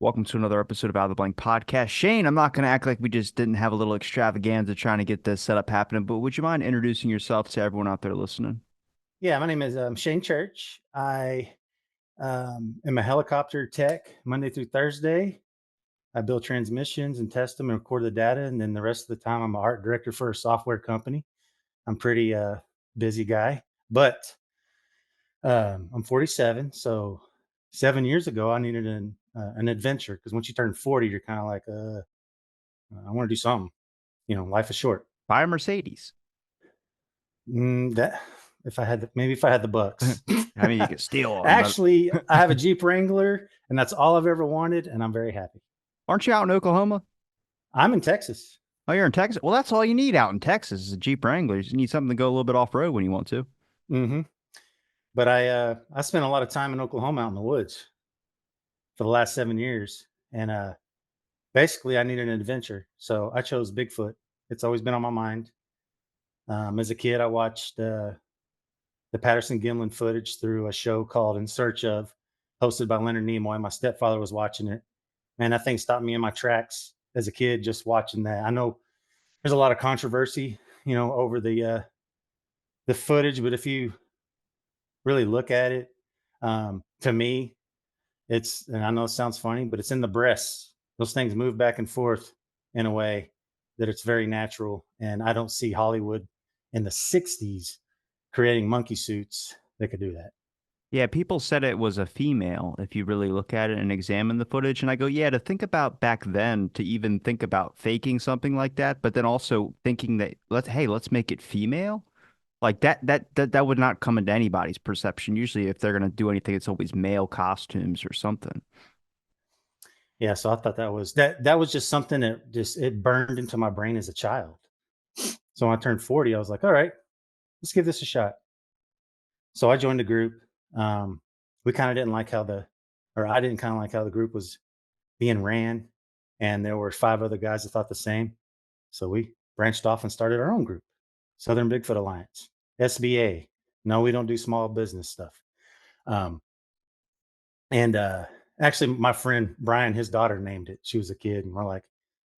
Welcome to another episode of Out of the Blank Podcast. Shane, I'm not going to act like we just didn't have a little extravaganza trying to get this setup happening, but would you mind introducing yourself to everyone out there listening? Yeah, my name is Shane Church. I am a helicopter tech Monday through Thursday. I build transmissions and test them and record the data. And then the rest of the time, I'm an art director for a software company. I'm pretty busy guy, but I'm 47. So 7 years ago, I needed an adventure because once you turn 40, you're kind of like, I want to do something. Life is short. Buy a Mercedes. That maybe if I had the bucks. I mean, you could steal one, but Actually, I have a Jeep Wrangler, and that's all I've ever wanted, and I'm very happy. aren't you out in Oklahoma? I'm in Texas. Oh, you're in Texas. Well, that's all you need out in Texas is a Jeep Wrangler. You just need something to go a little bit off road when you want to. hmm But I spent a lot of time in Oklahoma out in the woods for the last 7 years, and basically I needed an adventure, so I chose Bigfoot. It's always been on my mind. As a kid, I watched the Patterson Gimlin footage through a show called In Search of, hosted by Leonard Nimoy. My stepfather was watching it. Man, that thing stopped me in my tracks as a kid just watching that. I know there's a lot of controversy, over the footage, but if you really look at it, to me, and I know it sounds funny, but it's in the breasts. Those things move back and forth in a way that it's very natural. And I don't see Hollywood in the 60s creating monkey suits that could do that. Yeah, people said it was a female if you really look at it and examine the footage. And I go, yeah, to think about back then, to even think about faking something like that, but then also thinking that let's make it female. Like that would not come into anybody's perception. Usually if they're gonna do anything, it's always male costumes or something. Yeah, so I thought that was just something that just it burned into my brain as a child. So when I turned 40, I was like, all right, let's give this a shot. So I joined the group. We kind of didn't like or I didn't kind of like how the group was being ran. And there were 5 other guys that thought the same. So we branched off and started our own group, Southern Bigfoot Alliance, SBA. No, we don't do small business stuff. Um, and actually, my friend Brian, his daughter named it. She was a kid. And we're like,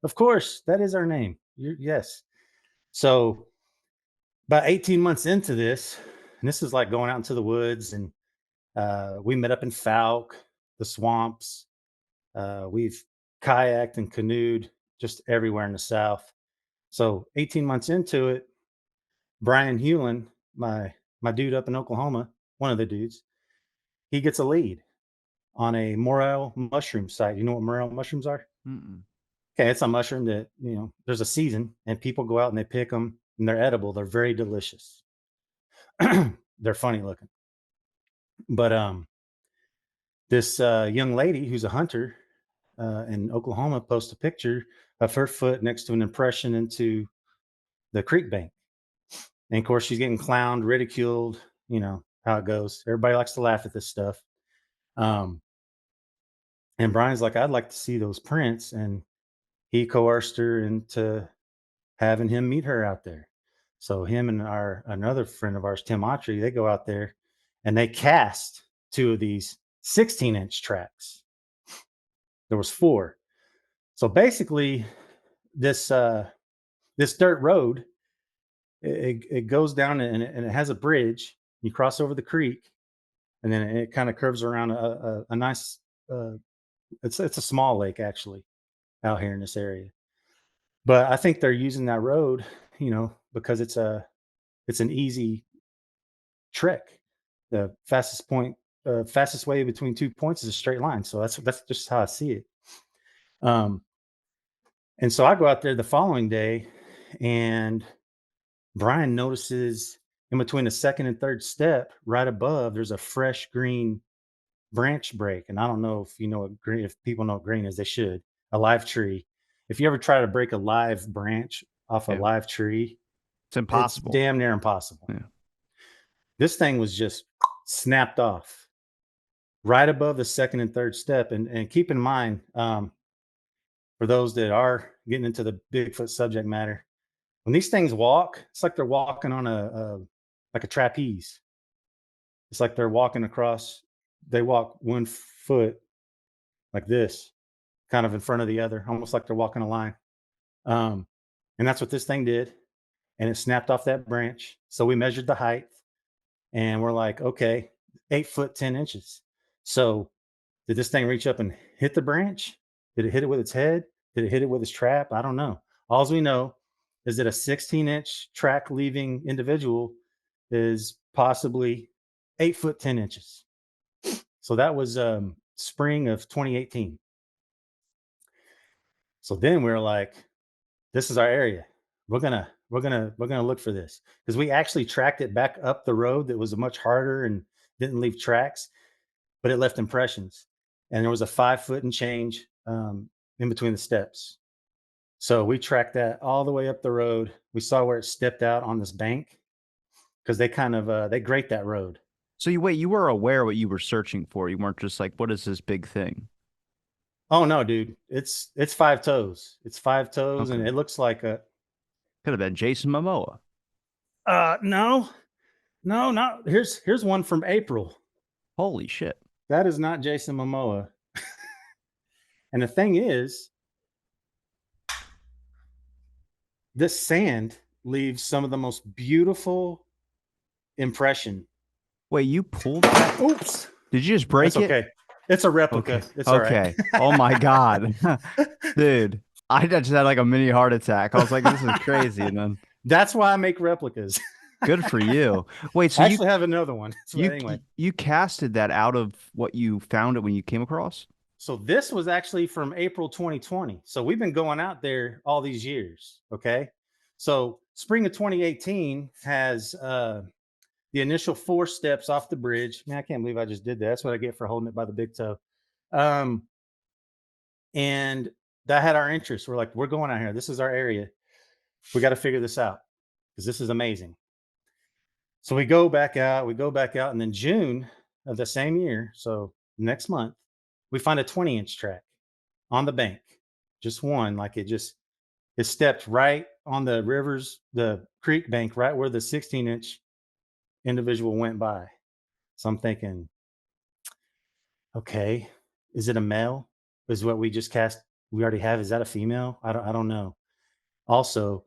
of course, that is our name. Yes. So about 18 months into this, and this is like going out into the woods, and we met up in Falk, the swamps. We've kayaked and canoed just everywhere in the South. So 18 months into it, Brian Hewlin, my dude up in Oklahoma, one of the dudes, he gets a lead on a morel mushroom site. You know what morel mushrooms are? Mm-mm. Okay, it's a mushroom that there's a season, and people go out and they pick them, and they're edible. They're very delicious. They're funny looking, but this young lady who's a hunter in Oklahoma posts a picture of her foot next to an impression into the creek bank. And of course, she's getting clowned, ridiculed, how it goes. Everybody likes to laugh at this stuff. Um, and Brian's like, I'd like to see those prints. And he coerced her into having him meet her out there. So him and another friend of ours, Tim Autry, they go out there and they cast 2 of these 16-inch tracks. There was 4. So basically, this this dirt road, it goes down and it has a bridge. You cross over the creek, and then it kind of curves around a nice. Uh, it's a small lake actually out here in this area, but I think they're using that road, because it's an easy trek. The fastest way between 2 points is a straight line. So that's just how I see it. Um, and so I go out there the following day, and Brian notices in between the second and third step, right above, there's a fresh green branch break. And I don't know if you know what green, if people know what green is, they should. A live tree. If you ever try to break a live branch off a Yeah, live tree, it's it's impossible. damn near impossible. Yeah. This thing was just snapped off right above the second and third step. And keep in mind, for those that are getting into the Bigfoot subject matter, when these things walk, it's like they're walking on like a trapeze. It's like they're walking across. They walk 1 foot like this, kind of in front of the other, almost like they're walking a line. Um, and that's what this thing did. And it snapped off that branch. So we measured the height and we're like, okay, 8 foot 10 inches. So did this thing reach up and hit the branch? Did it hit it with its head? Did it hit it with its trap? I don't know. All we know is that a 16-inch track leaving individual is possibly 8 foot 10 inches. So that was spring of 2018. So then we were like, this is our area. We're gonna look for this because we actually tracked it back up the road that was much harder and didn't leave tracks, but it left impressions. And there was a 5 foot and change in between the steps. So we tracked that all the way up the road. We saw where it stepped out on this bank because they kind of they grate that road. So you wait, you were aware what you were searching for. You weren't just like, what is this big thing? Oh no, dude, it's 5 toes. It's 5 toes, and Okay. it looks like a Could have been Jason Momoa. no, no, not here's one from April. Holy shit. That is not Jason Momoa. And the thing is, this sand leaves some of the most beautiful impression. Wait, you pulled that? Oops. Did you just That's break it? okay. It's a replica. Okay. It's all right. Okay. Oh my God. Dude, I just had like a mini heart attack. I was like, this is crazy. And then That's why I make replicas. good for you. Wait, so I you actually have another one. So you anyway, you casted that out of what you found it when you came across? so this was actually from April 2020. So we've been going out there all these years. Okay. So spring of 2018 has the initial 4 steps off the bridge. Man, I can't believe I just did that. That's what I get for holding it by the big toe. Um, and that had our interest. We're like, we're going out here. This is our area. We got to figure this out because this is amazing. So we go back out, and then June of the same year, so next month, we find a 20-inch track on the bank. Just one, like it stepped right on the creek bank, right where the 16-inch individual went by. So I'm thinking, okay, is it a male? Is what we just cast we already have? Is that a female? I don't know. Also,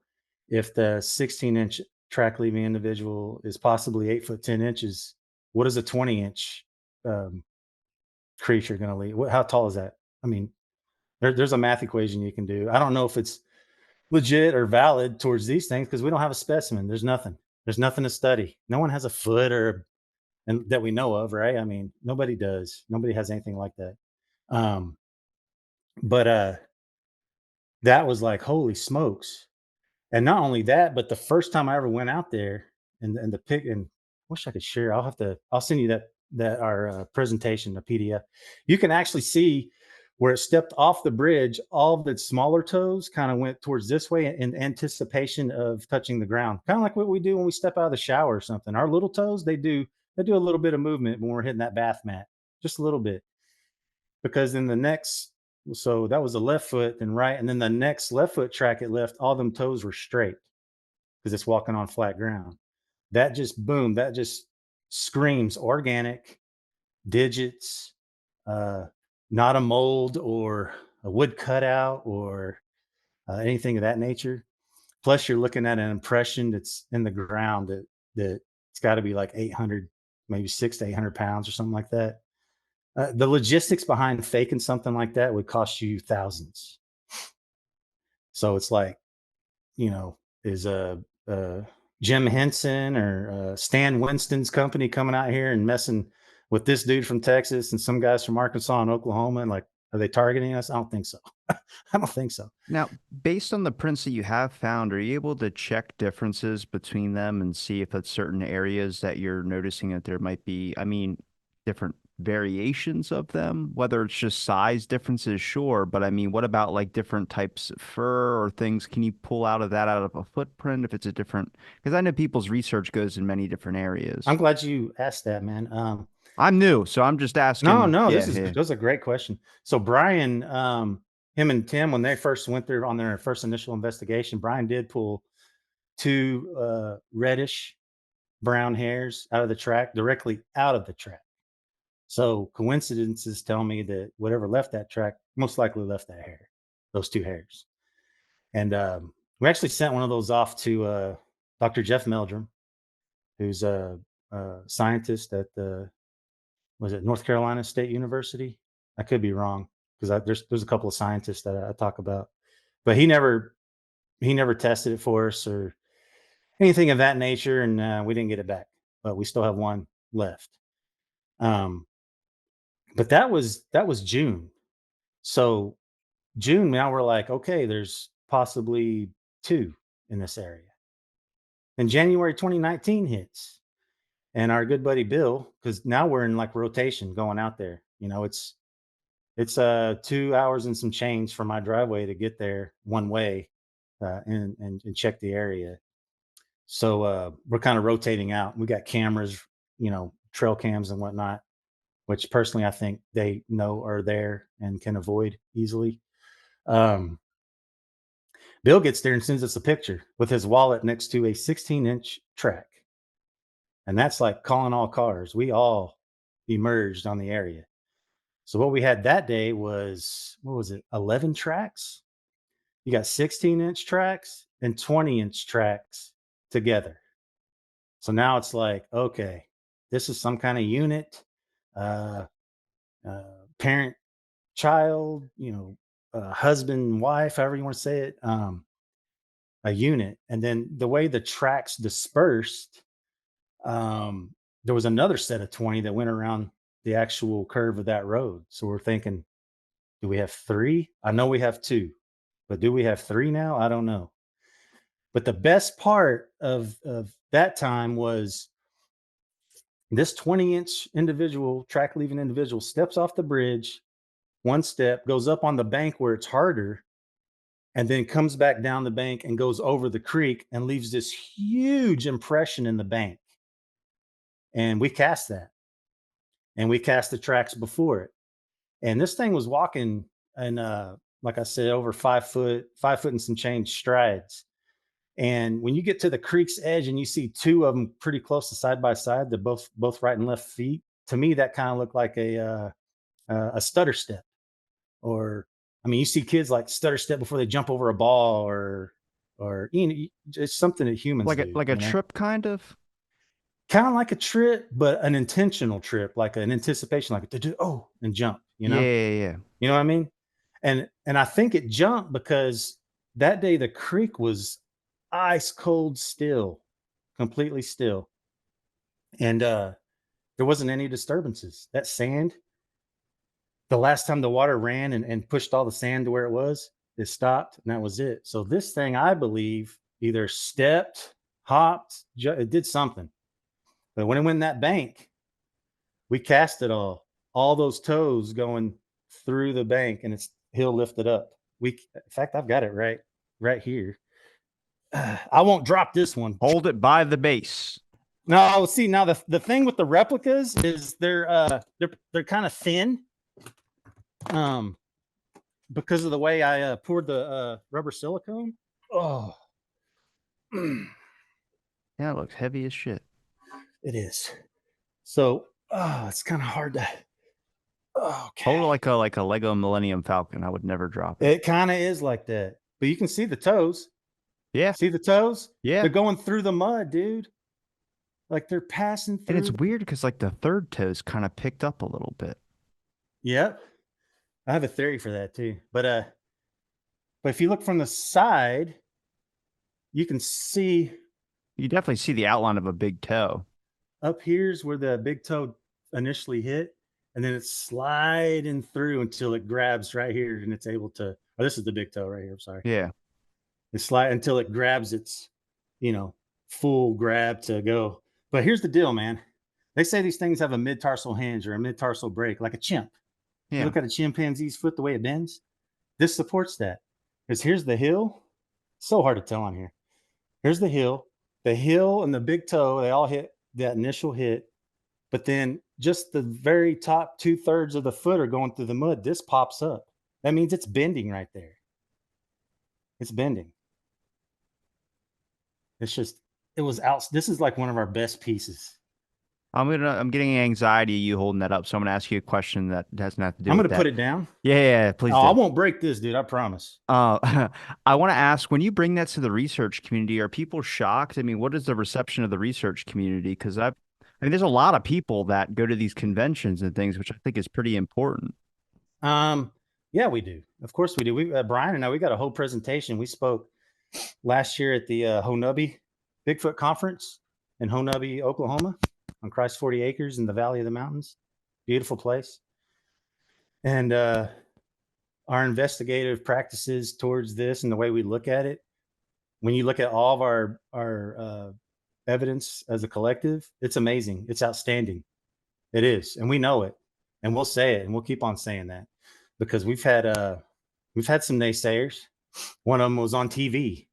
if the 16-inch track leaving individual is possibly 8 foot 10 inches, what is a 20-inch um, creature going to leave? How tall is that? I mean, there's a math equation you can do. I don't know if it's legit or valid towards these things because we don't have a specimen. There's nothing. There's nothing to study. No one has a foot or and that we know of, right? I mean, nobody does. Nobody has anything like that. Um, but that was like, holy smokes. And not only that, but the first time I ever went out there and the pic and I wish I could share. I'll send you that our presentation, the PDF. You can actually see where it stepped off the bridge, all of its smaller toes kind of went towards this way in anticipation of touching the ground. Kind of like what we do when we step out of the shower or something. Our little toes, they do a little bit of movement when we're hitting that bath mat. Just a little bit. Because in the next so that was the left foot, then right, and then the next left foot track it left, all them toes were straight because it's walking on flat ground. That just boom, that just screams organic digits, uh, not a mold or a wood cutout or anything of that nature. Plus, you're looking at an impression that's in the ground that it's got to be like 800, maybe 6 to 800 pounds or something like that. The logistics behind faking something like that would cost you thousands. So it's like, you know, is Jim Henson or Stan Winston's company coming out here and messing with this dude from Texas and some guys from Arkansas and Oklahoma? And like, are they targeting us? I don't think so. I don't think so. Now, based on the prints that you have found, are you able to check differences between them and see if it's certain areas that you're noticing that there might be, I mean, different variations of them, whether it's just size differences, sure, but I mean, what about like different types of fur or things? Can you pull out of a footprint if it's a different, because I know people's research goes in many different I'm areas. glad you asked that, man. I'm new, so I'm just No, asking. no, Yeah, this is yeah. that was a great question. So Brian, him and Tim, when they first went through on their first initial investigation, Brian did pull two reddish brown hairs out of the track, directly out of the track. So coincidences tell me that whatever left that track most likely left that hair, those two hairs. And we actually sent one of those off to Dr. Jeff Meldrum, who's a scientist at the was it North Carolina State University? I could be wrong because there's a couple of scientists that I talk about, but he never tested it for us or anything of that nature, and we didn't get it back. But we still have one left. Um, but that was June. So June now we're like, okay, there's possibly two in this area. And January 2019 hits, and our good buddy Bill, because now we're in like rotation going out there. It's 2 hours and some change from my driveway to get there one way, and check the area. So we're kind of rotating out. We got cameras, trail cams and whatnot, which personally I think they know are there and can avoid easily. Um, Bill gets there and sends us a picture with his wallet next to a 16-inch track. And that's like calling all cars. We all emerged on the area. So what we had that day was, what was it, 11 tracks? You got 16-inch tracks and 20-inch tracks together. So now it's like, okay, this is some kind of unit, uh, uh, parent, child, husband, wife, however you want to say it, a unit. And then the way the tracks dispersed, um, there was another set of 20 that went around the actual curve of that road. So we're thinking, do we have three? I know we have two, but do we have three now? I don't know. But the best part of that time was this 20-inch individual, track leaving individual, steps off the bridge, one step, goes up on the bank where it's harder, and then comes back down the bank and goes over the creek and leaves this huge impression in the bank. And we cast that, and we cast the tracks before it. And this thing was walking, and like I said, over 5 foot, 5 foot and some change strides. And when you get to the creek's edge and you see two of them pretty close to side by side, they're both right and left feet. To me, that kind of looked like a stutter step. Or, I mean, you see kids like stutter step before they jump over a ball, or it's something that humans do. Like a trip, kind of. Kind of like a trip, but an intentional trip, like an anticipation, like to do and jump. Yeah, yeah, yeah. You know what I mean? And I think it jumped because that day the creek was ice cold still, completely still. And there wasn't any disturbances. That sand, the last time the water ran and pushed all the sand to where it stopped, and that was it. So this thing, I believe, either stepped, hopped, it did something. But when it went in that bank, we cast it all those toes going through the bank, and it's hill lifted up. In fact, I've got it right here. I won't drop this one. Hold it by the base. No, see, now the thing with the replicas is they're kind of thin, because of the way I poured the rubber silicone. Oh, Yeah, it looks heavy as shit. it is. So, it's kind of hard to. Hold it Okay, like a Lego Millennium Falcon. I would never drop it. it kind of is like that, but you can see the toes. Yeah, See the toes? yeah. They're going through the mud, dude. Like they're passing And it's through. weird because like the third toe's kind of picked up a little bit. Yep. I have a theory for that too. But if you look from the side, you can see You definitely see the outline of a big toe. up here's where the big toe initially hit, and then it's sliding through until it grabs right here, and it's able to. Oh, this is the big toe right here. I'm sorry. Yeah. It slide until it grabs its, you know, full grab to go. But here's the deal, man. They say these things have a mid-tarsal hinge or a mid-tarsal break, like a chimp. You Yeah. look at a chimpanzee's foot, the way it bends. This supports that. Because here's the heel. So hard to tell on here. Here's the heel. The heel and the big toe, they all hit that initial hit. But then just the very top 2/3 of the foot are going through the mud. This pops up. That means it's bending right there. It's bending. It's just, it was out. This is like one of our best pieces. I'm getting anxiety you holding that up, so I'm gonna ask you a question that has nothing to do I'm with going to put that. it down. Yeah, yeah, yeah, please Oh, I do. won't break this, dude. I promise. I want to ask, when you bring that to the research community, are people shocked? I mean, what is the reception of the research community? Because I mean, there's a lot of people that go to these conventions and things, which I think is pretty important. Um, yeah, we do. Of course we do. We Brian and I, we got a whole presentation. We spoke last year at the Honubby Bigfoot Conference in Honubby, Oklahoma, on Christ 40 Acres in the Valley of the Mountains. Beautiful place. And our investigative practices towards this and the way we look at it, when you look at all of our evidence as a collective, it's amazing. It's outstanding. It is, and we know it, and we'll say it, and we'll keep on saying that because we've had some naysayers. One of them was on TV.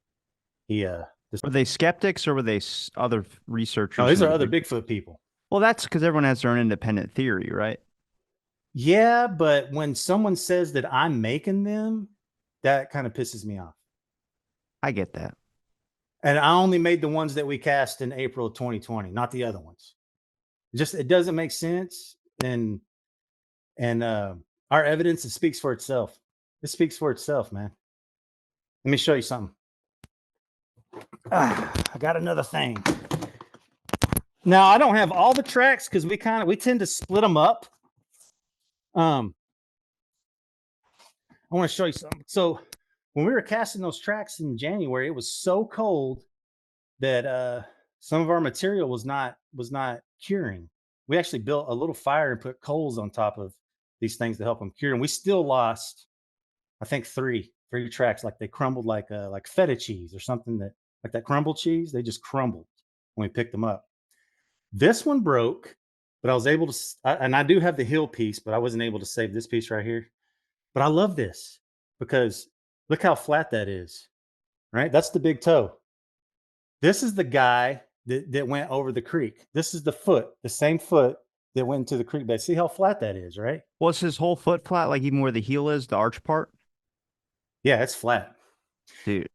He this, Were they skeptics or were they other no, researchers these are into other Bigfoot? Bigfoot people. Well, that's because everyone has their own independent theory, right? Yeah, but when someone says that I'm making them, that kind of pisses me off. I get that. And I only made the ones that we cast in April of 2020, not the other ones. Just it doesn't make sense. And our evidence, it speaks for itself. It speaks for itself, man. Let me show you something. I got another thing. Now I don't have all the tracks because we tend to split them up. Um, I want to show you something. So when we were casting those tracks in January, it was so cold that some of our material was not curing. We actually built a little fire and put coals on top of these things to help them cure, and we still lost, I think, three tracks. Like they crumbled like feta cheese or something, that like that crumbled cheese. They just crumbled when we picked them up. This one broke, but I was able to, and I do have the heel piece, but I wasn't able to save this piece right here. But I love this because look how flat that is, right? That's the big toe. This is the guy that went over the creek. This is the same foot that went into the creek bed. See how flat that is, right? Was his whole foot flat, like even where the heel is, the arch part? Yeah, it's flat. Dude,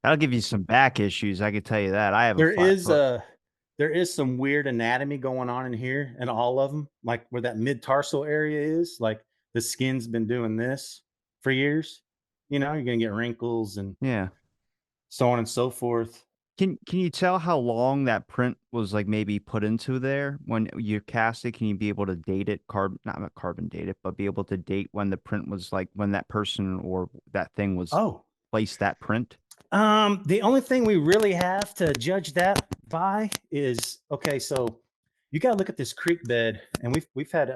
that'll give you some back issues. I can tell you that. I have a There flat is foot. a there is some weird anatomy going on in here and all of them, like where that mid tarsal area is. Like the skin's been doing this for years. You know, you're gonna get wrinkles and Yeah. so on and so forth. Can you tell how long that print was like maybe put into there when you cast it? Can you be able to date it, not carbon date it, but be able to date when the print was like when that person or that thing was Oh, placed that print? the only thing we really have to judge that by is okay. So you got to look at this creek bed, and we've had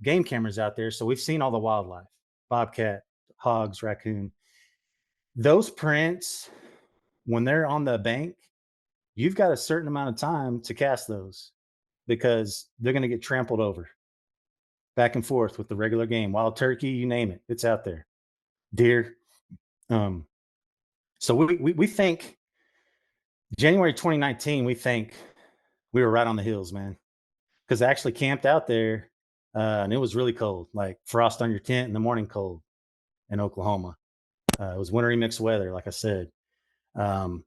game cameras out there, so we've seen all the wildlife: bobcat, hogs, raccoon. Those prints, when they're on the bank, you've got a certain amount of time to cast those because they're going to get trampled over back and forth with the regular game, wild turkey, you name it, it's out there. Deer. Um, so we think January 2019, we think we were right on the hills, man, because I actually camped out there, and it was really cold, like frost on your tent in the morning cold in Oklahoma. It was wintry mixed weather, like I said. Um,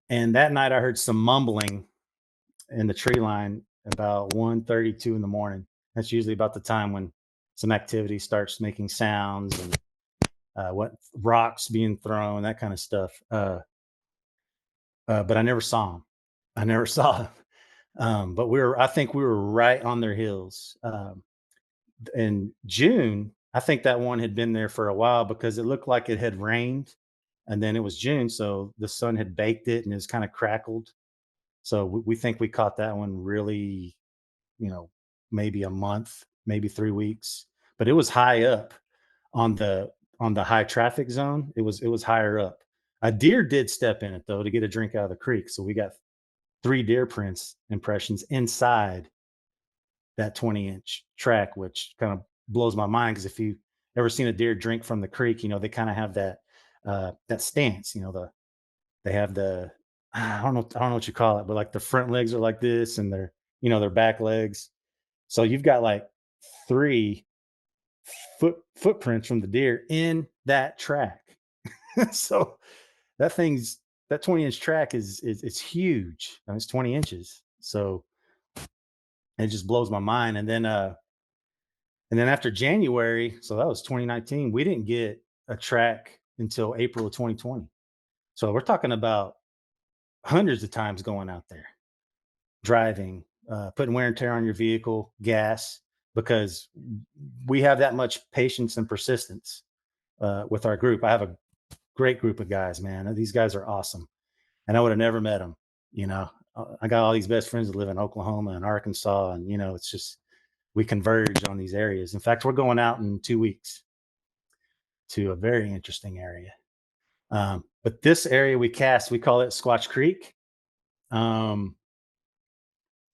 and that night I heard some mumbling in the tree line about 1:32 in the morning. That's usually about the time when some activity starts making sounds and what rocks being thrown, that kind of stuff. But I never saw them. I never saw them. But I think we were right on their heels. In June, I think that one had been there for a while because it looked like it had rained, and then it was June, so the sun had baked it and it was kind of crackled. So we think we caught that one really, you know, maybe a month, maybe 3 weeks, but it was high up on the high traffic zone. It was higher up. A deer did step in it though to get a drink out of the creek, so we got three deer prints impressions inside that 20-inch track, which kind of blows my mind because if you ever seen a deer drink from the creek, you know, they kind of have that stance, you know, they have I don't know what you call it, but like the front legs are like this and their back legs. So you've got like three footprints from the deer in that track. So that 20-inch track is it's huge. I mean, it's 20 inches. So It just blows my mind. And then after January, so that was 2019, we didn't get a track until April of 2020. So we're talking about hundreds of times going out there, driving, putting wear and tear on your vehicle, gas, because we have that much patience and persistence with our group. I have a great group of guys, man. These guys are awesome. And I would have never met them. You know, I got all these best friends that live in Oklahoma and Arkansas. And, it's just, we converge on these areas. In fact, we're going out in 2 weeks to a very interesting area. But this area we cast, we call it Squatch Creek. Um,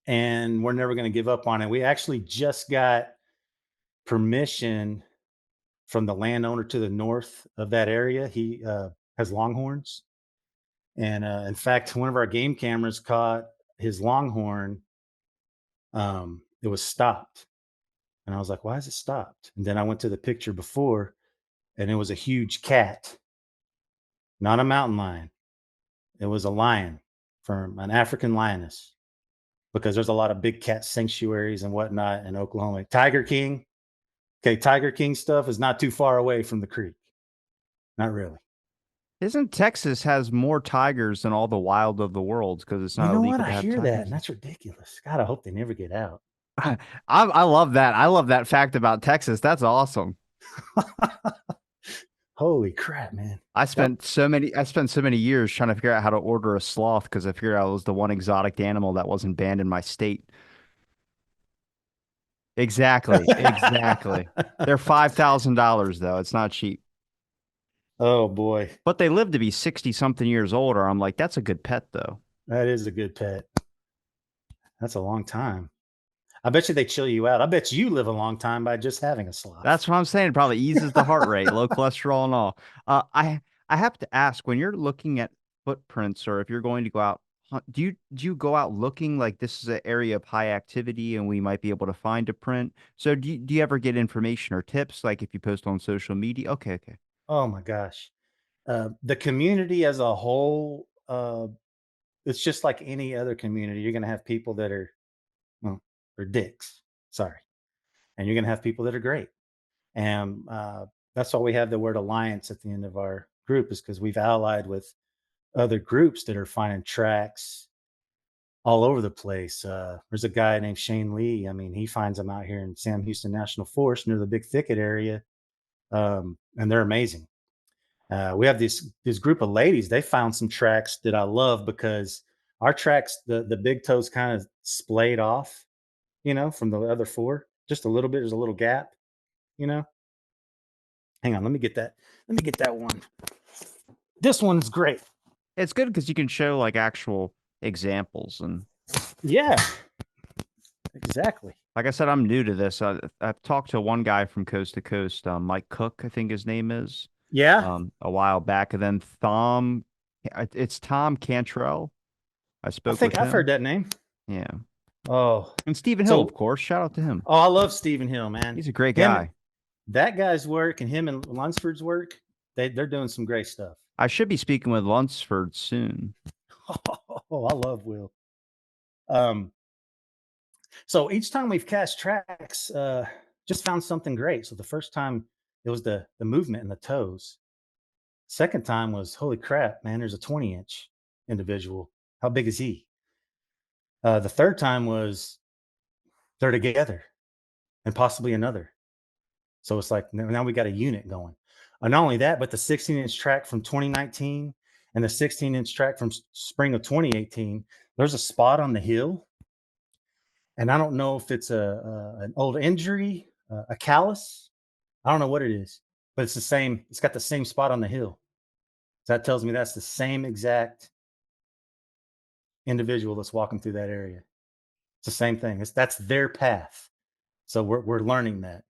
and we're never going to give up on it. We actually just got permission from the landowner to the north of that area. He has longhorns. And in fact, one of our game cameras caught his longhorn. It was stopped. And I was like, why is it stopped? And then I went to the picture before, and it was a huge cat, not a mountain lion. It was a lion from an African lioness, because there's a lot of big cat sanctuaries and whatnot in Oklahoma. Tiger King. Okay, Tiger King stuff is not too far away from the creek. Not really. Isn't Texas has more tigers than all the wild of the world because it's You not know what? illegal I to have hear that, tigers? and that's ridiculous. God, I hope they never get out. I love that. I love that fact about Texas. That's awesome. Holy crap, man. That I spent so many years trying to figure out how to order a sloth because I figured out it was the one exotic animal that wasn't banned in my state. Exactly. Exactly. They're $5,000 though. It's not cheap. Oh boy, But they live to be 60 something years older. I'm like, that's a good pet though. that is a good pet. That's a long time. I bet you they chill you out. I bet you live a long time by just having a sloth. That's what I'm saying. It probably eases the heart rate, low cholesterol and all. I have to ask, when you're looking at footprints or if you're going to go out, do you go out looking like this is an area of high activity and we might be able to find a print? So do you ever get information or tips like if you post on social media? Okay, okay. Oh my gosh. The community as a whole, it's just like any other community. You're going to have people that are, well, they're dicks. Sorry. And you're going to have people that are great. And that's why we have the word alliance at the end of our group, is because we've allied with other groups that are finding tracks all over the place. There's a guy named Shane Lee. I mean, he finds them out here in Sam Houston National Forest near the Big Thicket area, and they're amazing. We have this group of ladies. They found some tracks that I love, because our tracks, the big toes kind of splayed off, from the other four just a little bit. There's a little gap, you know. Hang on, let me get that. Let me get that one. This one's great. It's good because you can show like actual examples. And Yeah, exactly. like I said, I'm new to this. I've talked to one guy from coast to coast, Mike Cook, I think his name is, Yeah, a while back. And then it's Tom Cantrell. I I spoke think with I've heard him. that name. Yeah. Oh, And Stephen Hill, of so course. Shout out to him. I love Stephen Hill, man. He's a great Him, guy. that guy's work, and him and Lunsford's work, they're doing some great stuff. I should be speaking with Lunsford soon. Oh, I love Will. Um, so each time we've cast tracks, just found something great. So the first time it was the movement in the toes. Second time was, holy crap, man, there's a 20-inch individual. How big is he? The third time was, they're together, and possibly another. So it's like, now we got a unit going. And not only that, but the 16-inch track from 2019 and the 16-inch track from spring of 2018, there's a spot on the hill. And I don't know if it's an old injury, a callus. I don't know what it is, but it's the same. It's got the same spot on the hill. So that tells me that's the same exact individual that's walking through that area. It's the same thing. That's their path. So we're learning that.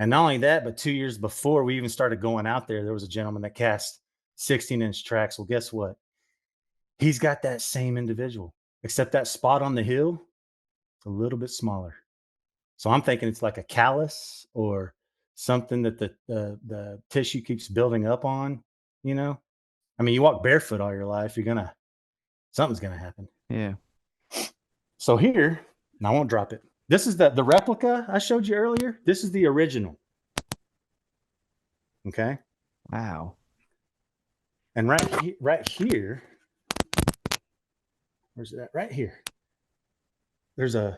And not only that, but 2 years before we even started going out there, there was a gentleman that cast 16-inch tracks. Well, guess what? He's got that same individual, except that spot on the hill, it's a little bit smaller. So I'm thinking it's like a callus or something that the tissue keeps building up on. You know, I mean, you walk barefoot all your life, something's gonna happen. Yeah. So here, And I won't drop it. This is the replica I showed you earlier. This is the original. Okay. Wow. And right here, where's it at? Right here. There's I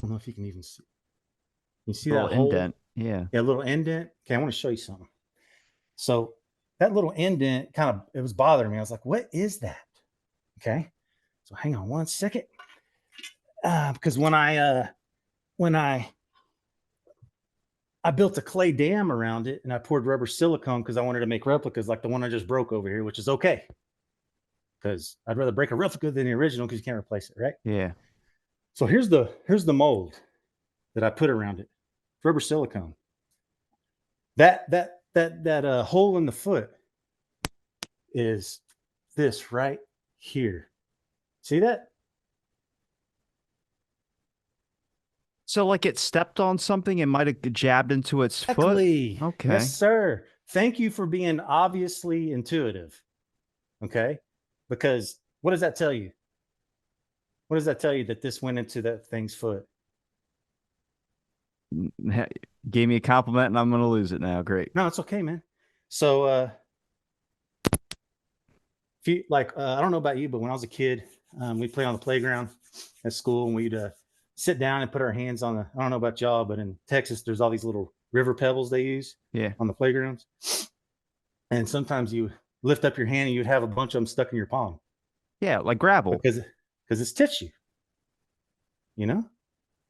don't know if you can even see. You see A little that hole? indent. Yeah. Yeah, a little indent. Okay, I want to show you something. So that little indent kind of, it was bothering me. I was like, what is that? Okay. So hang on one second. Because when I built a clay dam around it and I poured rubber silicone because I wanted to make replicas like the one I just broke over here, which is okay. Because I'd rather break a replica than the original because you can't replace it, right? Yeah. So here's the mold that I put around it. Rubber silicone. That hole in the foot is this right here. See that? So like it stepped on something and might have jabbed into its foot. Exactly. Yes, Okay. sir. Thank you for being obviously intuitive. Okay. Because what does that tell you? What does that tell you that this went into that thing's foot? Gave me a compliment and I'm gonna lose it now. Great. No, it's okay, man. So, if you like, I don't know about you, but when I was a kid, we'd play on the playground at school and we'd sit down and put our hands on the, I don't know about y'all, but in Texas, there's all these little river pebbles they use Yeah. on the playgrounds. And sometimes you lift up your hand and you'd have a bunch of them stuck in your palm Yeah, like gravel. because it's tissue, you know?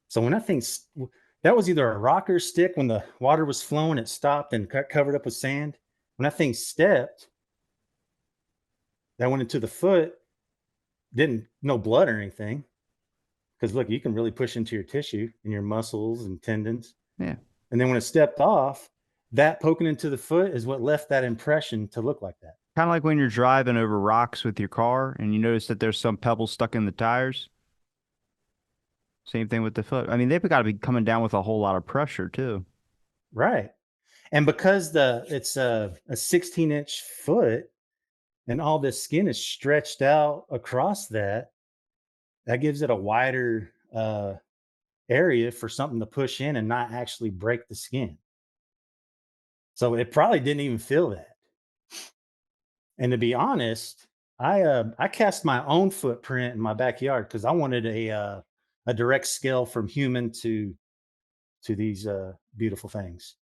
So when that was either a rock or stick, when the water was flowing, it stopped and got covered up with sand. When that thing stepped, that went into the foot, didn't, no blood or anything. Because look, you can really push into your tissue and your muscles and tendons. Yeah. And then when it stepped off, that poking into the foot is what left that impression to look like that. Kind of like when you're driving over rocks with your car and you notice that there's some pebbles stuck in the tires. Same thing with the foot. I mean, they've got to be coming down with a whole lot of pressure too. Right. And because it's a 16-inch foot and all this skin is stretched out across that, that gives it a wider area for something to push in and not actually break the skin. So it probably didn't even feel that. And to be honest, I cast my own footprint in my backyard because I wanted a direct scale from human to these beautiful things.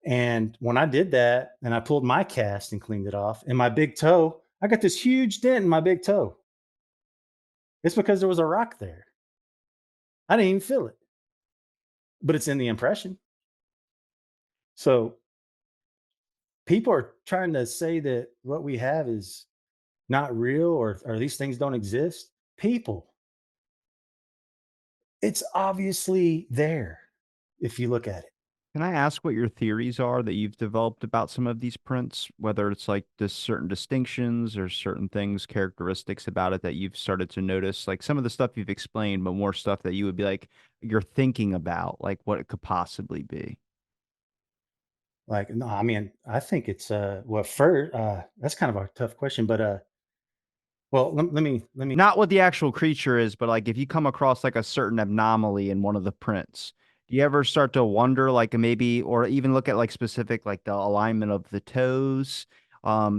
And when I did that and I pulled my cast and cleaned it off, and my big toe, I got this huge dent in my big toe. It's because there was a rock there. I didn't even feel it, but it's in the impression. So people are trying to say that what we have is not real or these things don't exist. People, it's obviously there if you look at it. Can I ask what your theories are that you've developed about some of these prints? Whether it's like this certain distinctions or certain things, characteristics about it that you've started to notice, like some of the stuff you've explained, but more stuff that you would be like, you're thinking about, like what it could possibly be. Like, no, I mean, I think it's well, first, that's kind of a tough question, but well, let me Not what the actual creature is, but like if you come across like a certain anomaly in one of the prints, do you ever start to wonder, like maybe, or even look at like specific, like the alignment of the toes,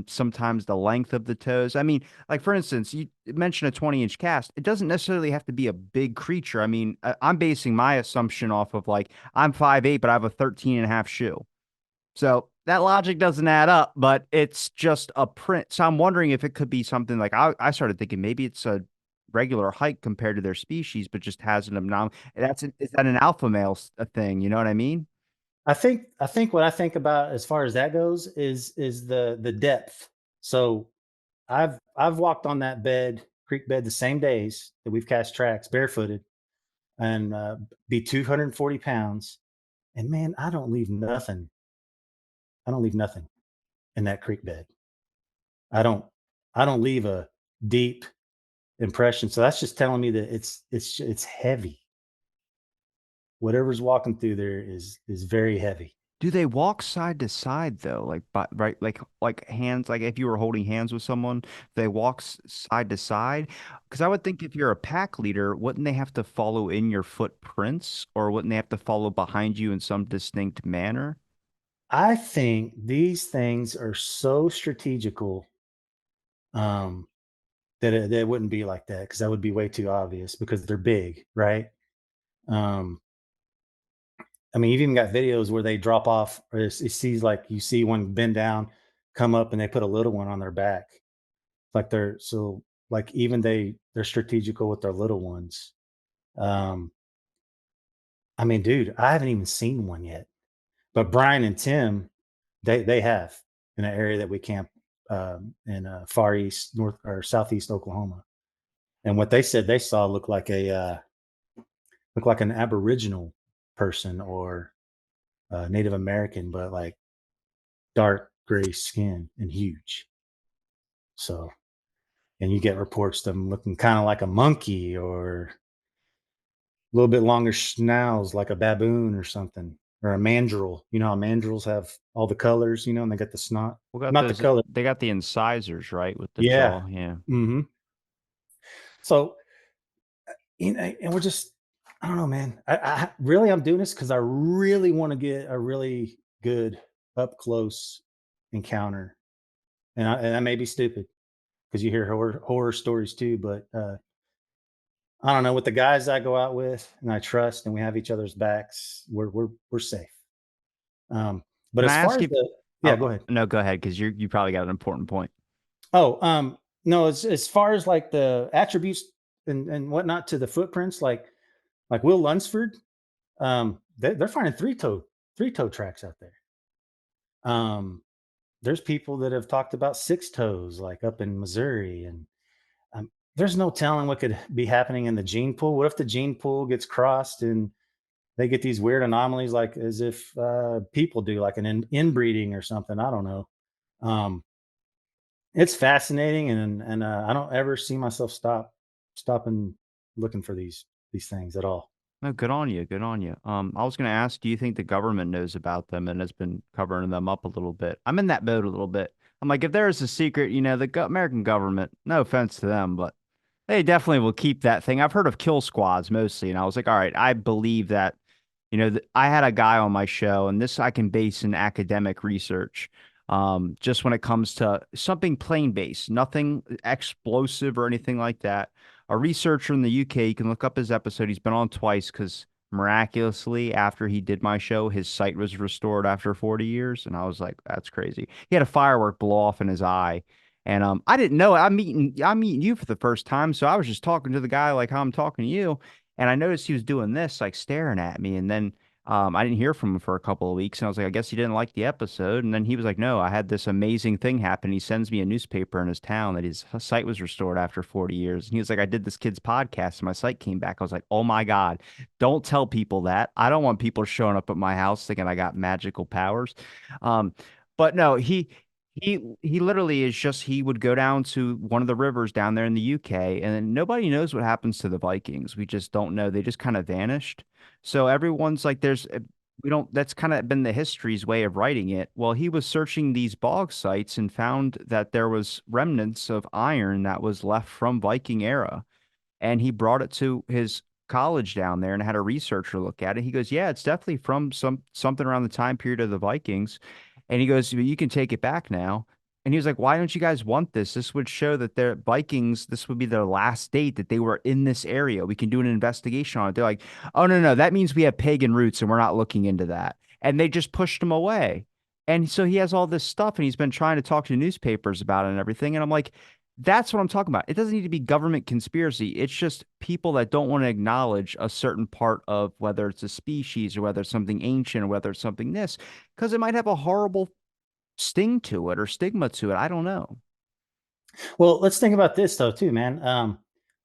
sometimes the length of the toes? I mean, like for instance, you mentioned a 20-inch cast. It doesn't necessarily have to be a big creature. I mean, I'm basing my assumption off of like I'm 5'8", but I have a 13 and a half shoe. So that logic doesn't add up, but it's just a print. So I'm wondering if it could be something like I started thinking maybe it's a regular height compared to their species, but just has an anomaly. Is that an alpha male thing? You know what I mean? I think what I think about as far as that goes is the depth. So I've walked on that creek bed the same days that we've cast tracks barefooted and be 240 pounds. And man, I don't leave nothing. I don't leave nothing in that creek bed. I don't I don't leave a deep impression. So that's just telling me that it's heavy. Whatever's walking through there is very heavy. Do they walk side to side though? Like, but right, like hands, like if you were holding hands with someone, they walk side to side. Because I would think if you're a pack leader, wouldn't they have to follow in your footprints, or wouldn't they have to follow behind you in some distinct manner? I think these things are so strategical, um, that it wouldn't be like that, because that would be way too obvious because they're big, right? Um, I mean, you've even got videos where they drop off, or it sees like you see one bend down, come up, and they put a little one on their back. Like they're so like even they're strategical with their little ones. Um, I mean, dude, I haven't even seen one yet. But Brian and Tim, they have in an area that we camp in far east, north or southeast Oklahoma. And what they said they saw looked like an Aboriginal person or Native American, but like dark gray skin and huge. So, and you get reports of them looking kind of like a monkey or a little bit longer snouts like a baboon or something, or a mandrill. You know how mandrills have all the colors, and they got the snot. We got Not the those, color. they got the incisors, right, with the Yeah. jaw. Yeah. Hmm. So, and we're just, I don't know, man. I really, I'm doing this because I really want to get a really good up close encounter. And I may be stupid because you hear horror stories too, but I don't know. With the guys I go out with and I trust and we have each other's backs, we're safe. Um, but Can as I far ask as you? the yeah, go Oh, ahead. no, go ahead, because you probably got an important point. Oh, no, as far as like the attributes and whatnot to the footprints, like Will Lunsford, they're finding three toe tracks out there. Um, there's people that have talked about six toes, like up in Missouri, and there's no telling what could be happening in the gene pool. What if the gene pool gets crossed and they get these weird anomalies, like as if people do, like an inbreeding or something? I don't know. Um, it's fascinating, and I don't ever see myself stopping looking for these things at all. No, good on you. Good on you. I was going to ask, do you think the government knows about them and has been covering them up a little bit? I'm in that boat a little bit. I'm like, if there is a secret, the American government, no offense to them, but they definitely will keep that thing. I've heard of kill squads mostly, and I was like, all right, I believe that. I had a guy on my show, and this I can base in academic research. Just when it comes to something plain based, nothing explosive or anything like that. A researcher in the UK, you can look up his episode. He's been on twice because miraculously, after he did my show, his sight was restored after 40 years. And I was like, that's crazy. He had a firework blow off in his eye. And I didn't know it. I'm meeting you for the first time. So I was just talking to the guy like how I'm talking to you. And I noticed he was doing this, like staring at me. And then I didn't hear from him for a couple of weeks. And I was like, I guess he didn't like the episode. And then he was like, no, I had this amazing thing happen. He sends me a newspaper in his town that his sight was restored after 40 years. And he was like, I did this kid's podcast and my sight came back. I was like, oh my God, don't tell people that. I don't want people showing up at my house thinking I got magical powers. Um, but no, he literally is just he would go down to one of the rivers down there in the UK, and then nobody knows what happens to the Vikings. We just don't know. They just kind of vanished. So everyone's like, we don't, that's kind of been the history's way of writing it. Well, he was searching these bog sites and found that there was remnants of iron that was left from Viking era. And he brought it to his college down there and had a researcher look at it. He goes, yeah, it's definitely from something around the time period of the Vikings. And he goes, well, you can take it back now. And he was like, why don't you guys want this? This would show that their Vikings, this would be their last date that they were in this area. We can do an investigation on it. They're like, oh, no, no, that means we have pagan roots and we're not looking into that. And they just pushed him away. And so he has all this stuff and he's been trying to talk to newspapers about it and everything. And I'm like, that's what I'm talking about. It doesn't need to be government conspiracy. It's just people that don't want to acknowledge a certain part of whether it's a species or whether it's something ancient or whether it's something this, because it might have a horrible sting to it or stigma to it. I don't know. Well, let's think about this though, too, man.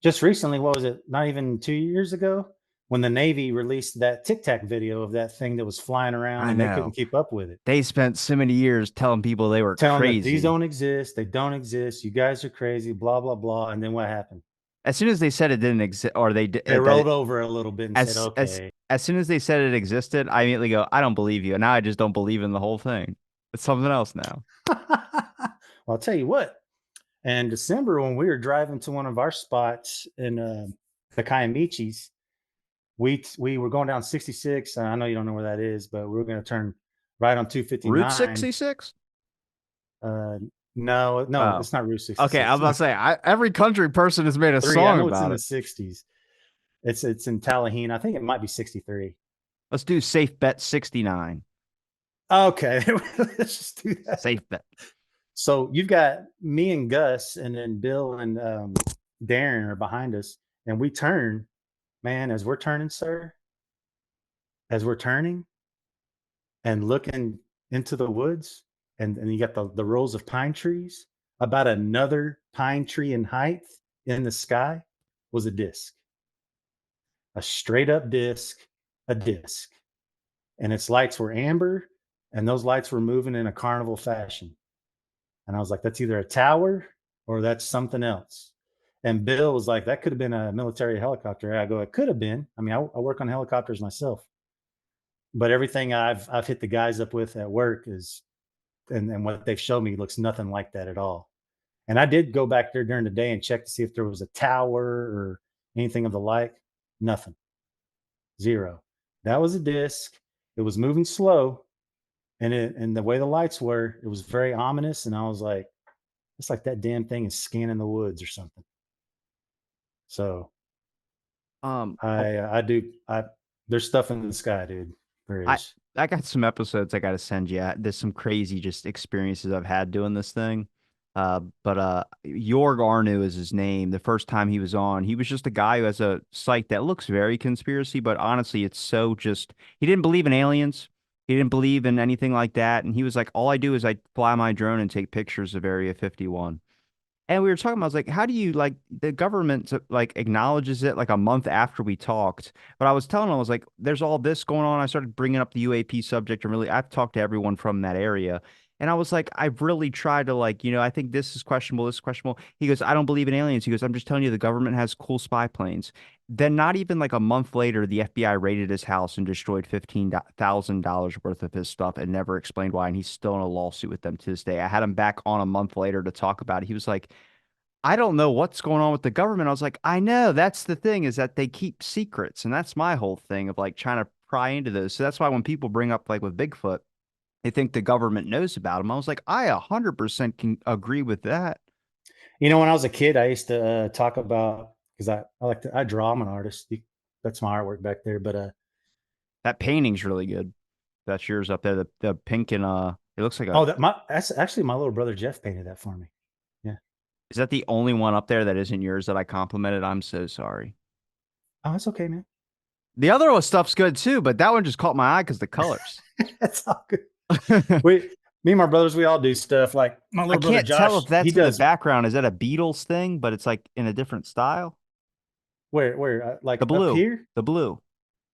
Just recently, what was it? Not even 2 years ago, when the Navy released that Tic Tac video of that thing that was flying around I and they couldn't know. keep up with it, They spent so many years telling people they were telling that these crazy. don't exist, they don't exist, you guys are crazy, blah blah blah. And then what happened? As soon as they said it didn't exist, or They that rolled over a little bit and said, as okay. as soon as they said it existed, I immediately go, I don't believe you. And now I just don't believe in the whole thing. It's something else now. Well, I'll tell you what. In December, when we were driving to one of our spots in the Kiamichis, we were going down 66. I know you don't know where that is, but we were going to turn right on Route 259. 66? Uh, no, no, Oh. it's not Route Okay, I 66. was about to say every country person has made a Three. I song know it's in about the it. 60s. It's in Tallahassee. I think it might be 63. Let's do safe bet 69. Okay, let's just do that. Safe bet. So you've got me and Gus, and then Bill and Darren are behind us, and we turn. Man, as we're turning, sir, as we're turning and looking into the woods, and you got the rows of pine trees, about another pine tree in height in the sky was a disc, a straight up disc, a disc. And its lights were amber, and those lights were moving in a carnival fashion. And I was like, that's either a tower or that's something else. And Bill was like, that could have been a military helicopter. I go, it could have been. I mean, I work on helicopters myself, but everything I've hit the guys up with at work is, and what they've showed me looks nothing like that at all. And I did go back there during the day and check to see if there was a tower or anything of the like. Nothing. Zero. That was a disc. It was moving slow, and the way the lights were, it was very ominous. And I was like, it's like that damn thing is scanning the woods or something. So Um, I do I there's stuff in the sky, dude. There I is. I got some episodes I got to send you. There's some crazy just experiences I've had doing this thing. But Jorg Arnu is his name. The first time he was on, he was just a guy who has a site that looks very conspiracy, but honestly, it's so just he didn't believe in aliens. He didn't believe in anything like that. And he was like, all I do is I fly my drone and take pictures of Area 51. And we were talking about, I was like, how do you like the government like acknowledges it like a month after we talked? But I was telling him, I was like, there's all this going on. I started bringing up the UAP subject, and really, I've talked to everyone from that area. And I was like, I've really tried to like, I think this is questionable, this is questionable. He goes, I don't believe in aliens. He goes, I'm just telling you, the government has cool spy planes. Then not even like a month later, the FBI raided his house and destroyed $15,000 worth of his stuff and never explained why. And he's still in a lawsuit with them to this day. I had him back on a month later to talk about it. He was like, I don't know what's going on with the government. I was like, I know that's the thing is that they keep secrets. And that's my whole thing of like trying to pry into those. So that's why when people bring up like with Bigfoot, they think the government knows about them. I was like, I 100% can agree with that. You know, when I was a kid, I used to talk about, because I like to I draw. I'm an artist. That's my artwork back there. But That painting's really good. That's yours up there. The pink and it looks like oh, a, that's actually my little brother Jeff painted that for me. Yeah. is that the only one up there that isn't yours that I complimented? I'm so sorry. Oh, it's okay, man. The other stuff's good too, but that one just caught my eye because the colors. That's all good. We, me and my brothers, we all do stuff. Like my I little brother can't tell Josh, if he that's in the does. background. Is that a Beatles thing, but it's like in a different style? Where The like up blue, here, the blue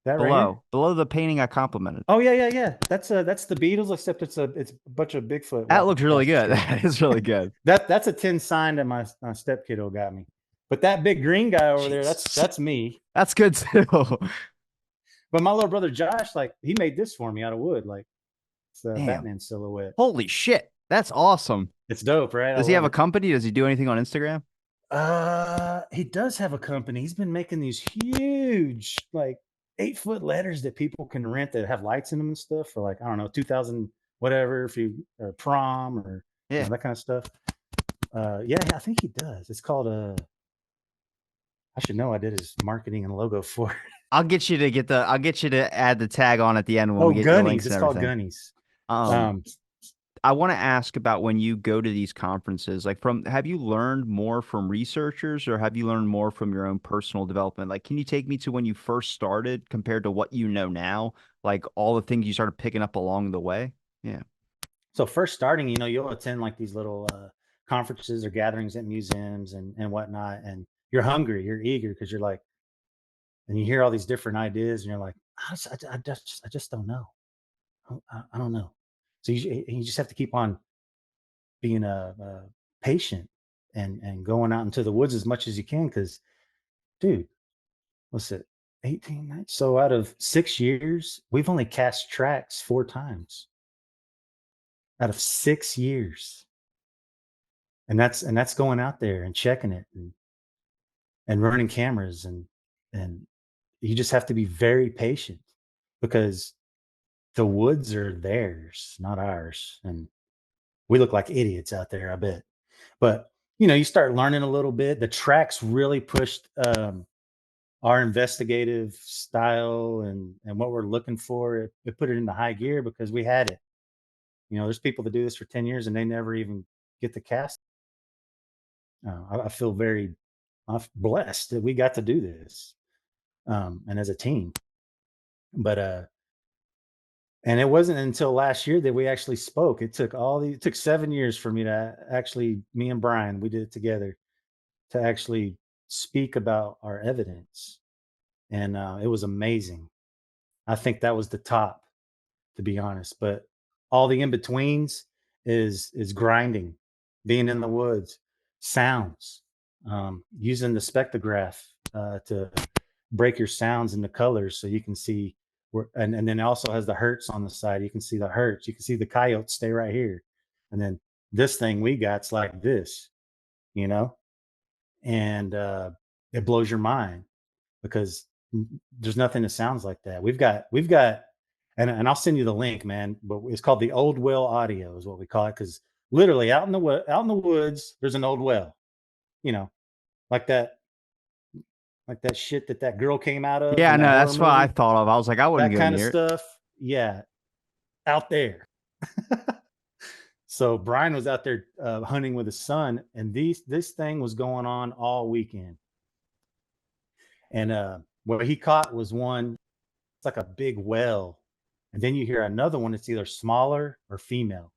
that right here. below the painting I complimented. Oh yeah, yeah, yeah. That's the Beatles, except it's a bunch of Bigfoot That walking looks really across the good. street. That is really good. That's a tin sign that my step kiddo got me. But that big green guy over there, Jesus, that's me. that's good too. But my little brother Josh, like he made this for me out of wood, like it's a Damn. Batman silhouette. Holy shit. That's awesome. It's dope, right? I Does he have love a it. company? Does he do anything on Instagram? He does have a company. He's been making these huge, like 8 foot letters that people can rent that have lights in them and stuff for like, I don't know, 2000, whatever, if you or prom or Yeah. that kind of stuff. Yeah, I think he does. It's called I should know I did his marketing and logo for it. I'll get you to add the tag on at the end when we Oh, get your Gunnies. links and It's called everything. Gunnies. Um, Um, I want to ask about when you go to these conferences, like have you learned more from researchers or have you learned more from your own personal development? Like, can you take me to when you first started compared to what you know now? Like all the things you started picking up along the way? Yeah. so first starting, you'll attend like these little conferences or gatherings at museums and whatnot, and you're hungry, you're eager because you're like, and you hear all these different ideas, and you're like, I just don't know. I don't know. So you just have to keep on being patient and going out into the woods as much as you can because dude, what's it? 18 nights. So out of 6 years, we've only cast tracks 4 times out of 6 years. And that's going out there and checking it and running cameras and you just have to be very patient because the woods are theirs, not ours. And we look like idiots out there, I bet. But you start learning a little bit. The tracks really pushed our investigative style and what we're looking for. It put it into high gear because we had it. There's people that do this for 10 years and they never even get the cast. I feel very blessed that we got to do this, and as a team. But and it wasn't until last year that we actually spoke. It took 7 years for me to actually, me and Brian, we did it together to actually speak about our evidence, and it was amazing. I think that was the top, to be honest. But all the in betweens is grinding, being in the woods, sounds, using the spectrograph to break your sounds into colors so you can see where, and then it also has the hertz on the side. You can see the hertz. You can see the coyotes stay right here, and then this thing we got's like this, you know, and it blows your mind because there's nothing that sounds like that. We've got, and I'll send you the link, man. But it's called the Old Well Audio, is what we call it, because literally out in the woods, there's an old well, you know, like that shit that girl came out of Yeah, in that no, horror that's what I movie, thought of. I was like, I wouldn't that go kind of near it. stuff. Yeah, out there. So Brian was out there hunting with his son, and this thing was going on all weekend. And what he caught was one. It's like a big well, and then you hear another one that's either smaller or female,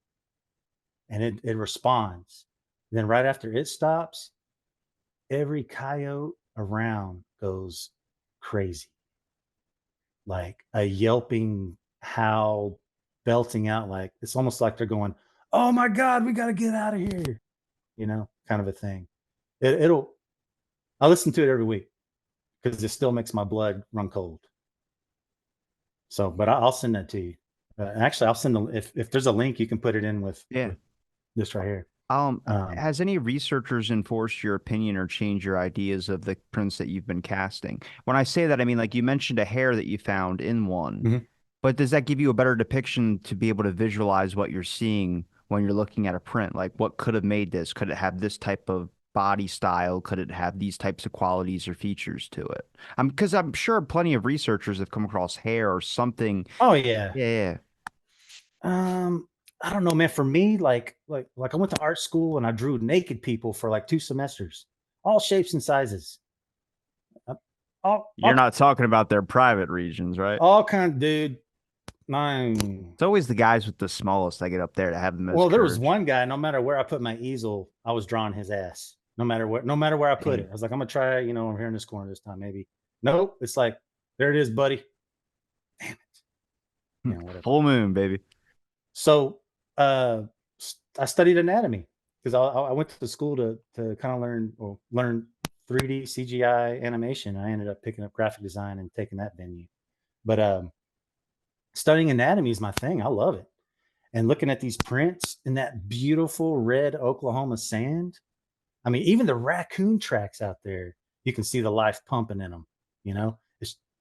and it responds. Then right after it stops, every coyote around goes crazy, like a yelping howl, belting out, like it's almost like they're going, "Oh my god, we got to get out of here," kind of a thing. It'll I listen to it every week because it still makes my blood run cold. So, but I'll send that to you. Actually, I'll send the if there's a link, you can put it in Yeah. with this right here. Um, Um, has any researchers enforced your opinion or changed your ideas of the prints that you've been casting? When I say that, I mean like you mentioned a hair that you found in one, mhm. but does that give you a better depiction to be able to visualize what you're seeing when you're looking at a print? Like what could have made this? Could it have this type of body style? Could it have these types of qualities or features to it? Because I'm sure plenty of researchers have come across hair or something. Oh yeah. Yeah, yeah. Um, I don't know, man. For me, like I went to art school and I drew naked people for like 2 semesters, all shapes and sizes, uh, all You're all not talking about their private regions, right? all kind, dude. Mine. It's always the guys with the smallest that get up there to have the most Well, there was courage. one guy. No matter where I put my easel, I was drawing his ass. No matter where I put it, Dang. I was like, I'm gonna try. I'm here in this corner this time, maybe. Nope. It's like, there it is, buddy. Damn it. Whatever. Full moon, baby. So uh, I studied anatomy because I went to the school to kind of learn 3D CGI animation. I ended up picking up graphic design and taking that venue. But studying anatomy is my thing. I love it. And looking at these prints in that beautiful red Oklahoma sand. I mean, even the raccoon tracks out there, you can see the life pumping in them.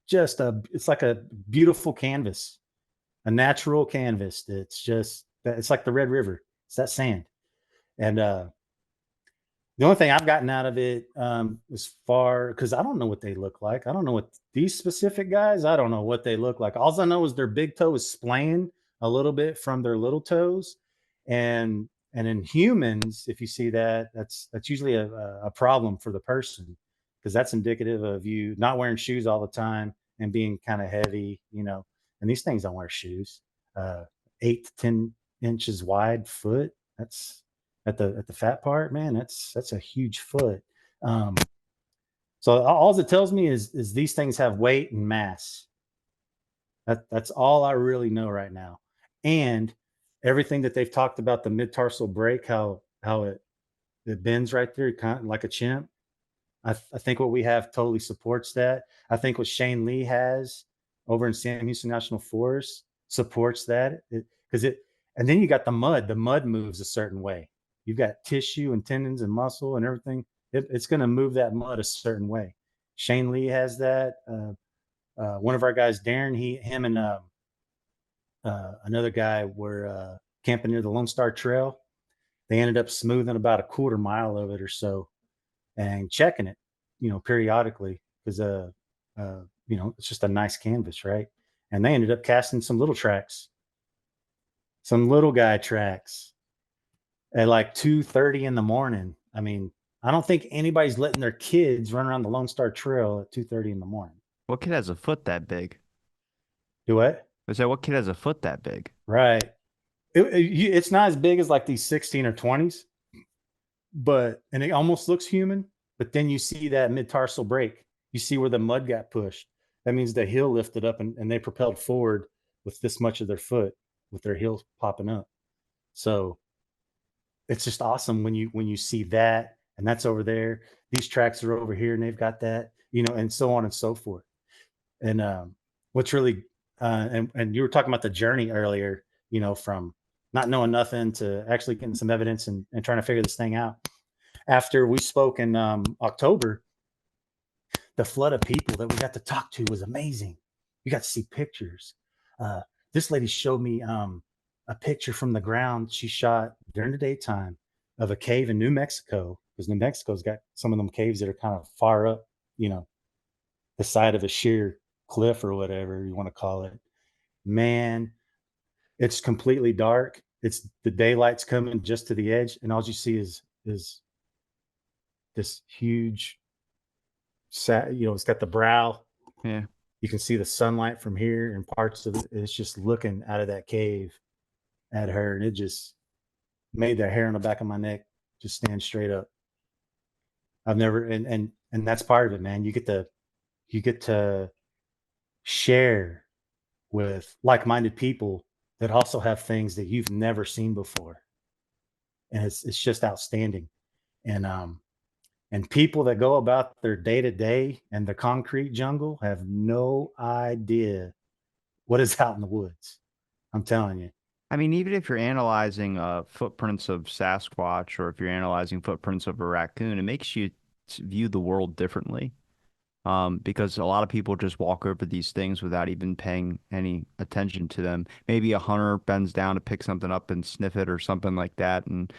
It's like a beautiful canvas, a natural canvas. It's like the Red River. It's that sand. And the only thing I've gotten out of it, as far, because I don't know what they look like. I don't know what these specific guys. I don't know what they look like. All I know is their big toe is splaying a little bit from their little toes, and in humans, if you see that, that's usually a problem for the person because that's indicative of you not wearing shoes all the time and being kind of heavy. And these things don't wear shoes. 8 to 10 inches wide foot. That's at the fat part, man. That's a huge foot. Um, so all it tells me is these things have weight and mass. That's all I really know right now. And everything that they've talked about the mid tarsal break, how it bends right there, kind of like a chimp. I think what we have totally supports that. I think what Shane Lee has over in Sam Houston National Forest supports that. Because and then you got the mud. The mud moves a certain way. You've got tissue and tendons and muscle and everything. It's going to move that mud a certain way. Shane Lee has that. One of our guys, Darren, him and another guy were camping near the Lone Star Trail. They ended up smoothing about a quarter mile of it or so and checking it, periodically because it's just a nice canvas, right? And they ended up casting some little tracks, some little guy tracks at like 2:30 in the morning. I mean, I don't think anybody's letting their kids run around the Lone Star Trail at 2:30 in the morning. What kid has a foot that big? Do what? I said, what kid has a foot that big? Right. It's not as big as like these 16 or 20s, but and it almost looks human. But then you see that mid tarsal break. You see where the mud got pushed. That means the heel lifted up and they propelled forward with this much of their foot, with their heels popping up. So it's just awesome when you see that, and that's over there. These tracks are over here, and they've got that, and so on and so forth. And what's really and you were talking about the journey earlier, from not knowing nothing to actually getting some evidence and trying to figure this thing out. After we spoke in October, the flood of people that we got to talk to was amazing. You got to see pictures. Uh, this lady showed me a picture from the ground she shot during the daytime of a cave in New Mexico, because New Mexico's got some of them caves that are kind of far up, you know, the side of a sheer cliff or whatever you want to call it. Man, it's completely dark. It's the daylight's coming just to the edge, and all you see is this huge it's got the brow. Yeah. You can see the sunlight from here, and parts of it. It's just looking out of that cave at her, and it just made the hair on the back of my neck just stand straight up. I've never and that's part of it, man. You get to share with like-minded people that also have things that you've never seen before, and it's just outstanding. And people that go about their day to day and the concrete jungle have no idea what is out in the woods. I'm telling you. I mean, even if you're analyzing footprints of Sasquatch or if you're analyzing footprints of a raccoon, it makes you view the world differently. Because a lot of people just walk over these things without even paying any attention to them. Maybe a hunter bends down to pick something up and sniff it or something like that, and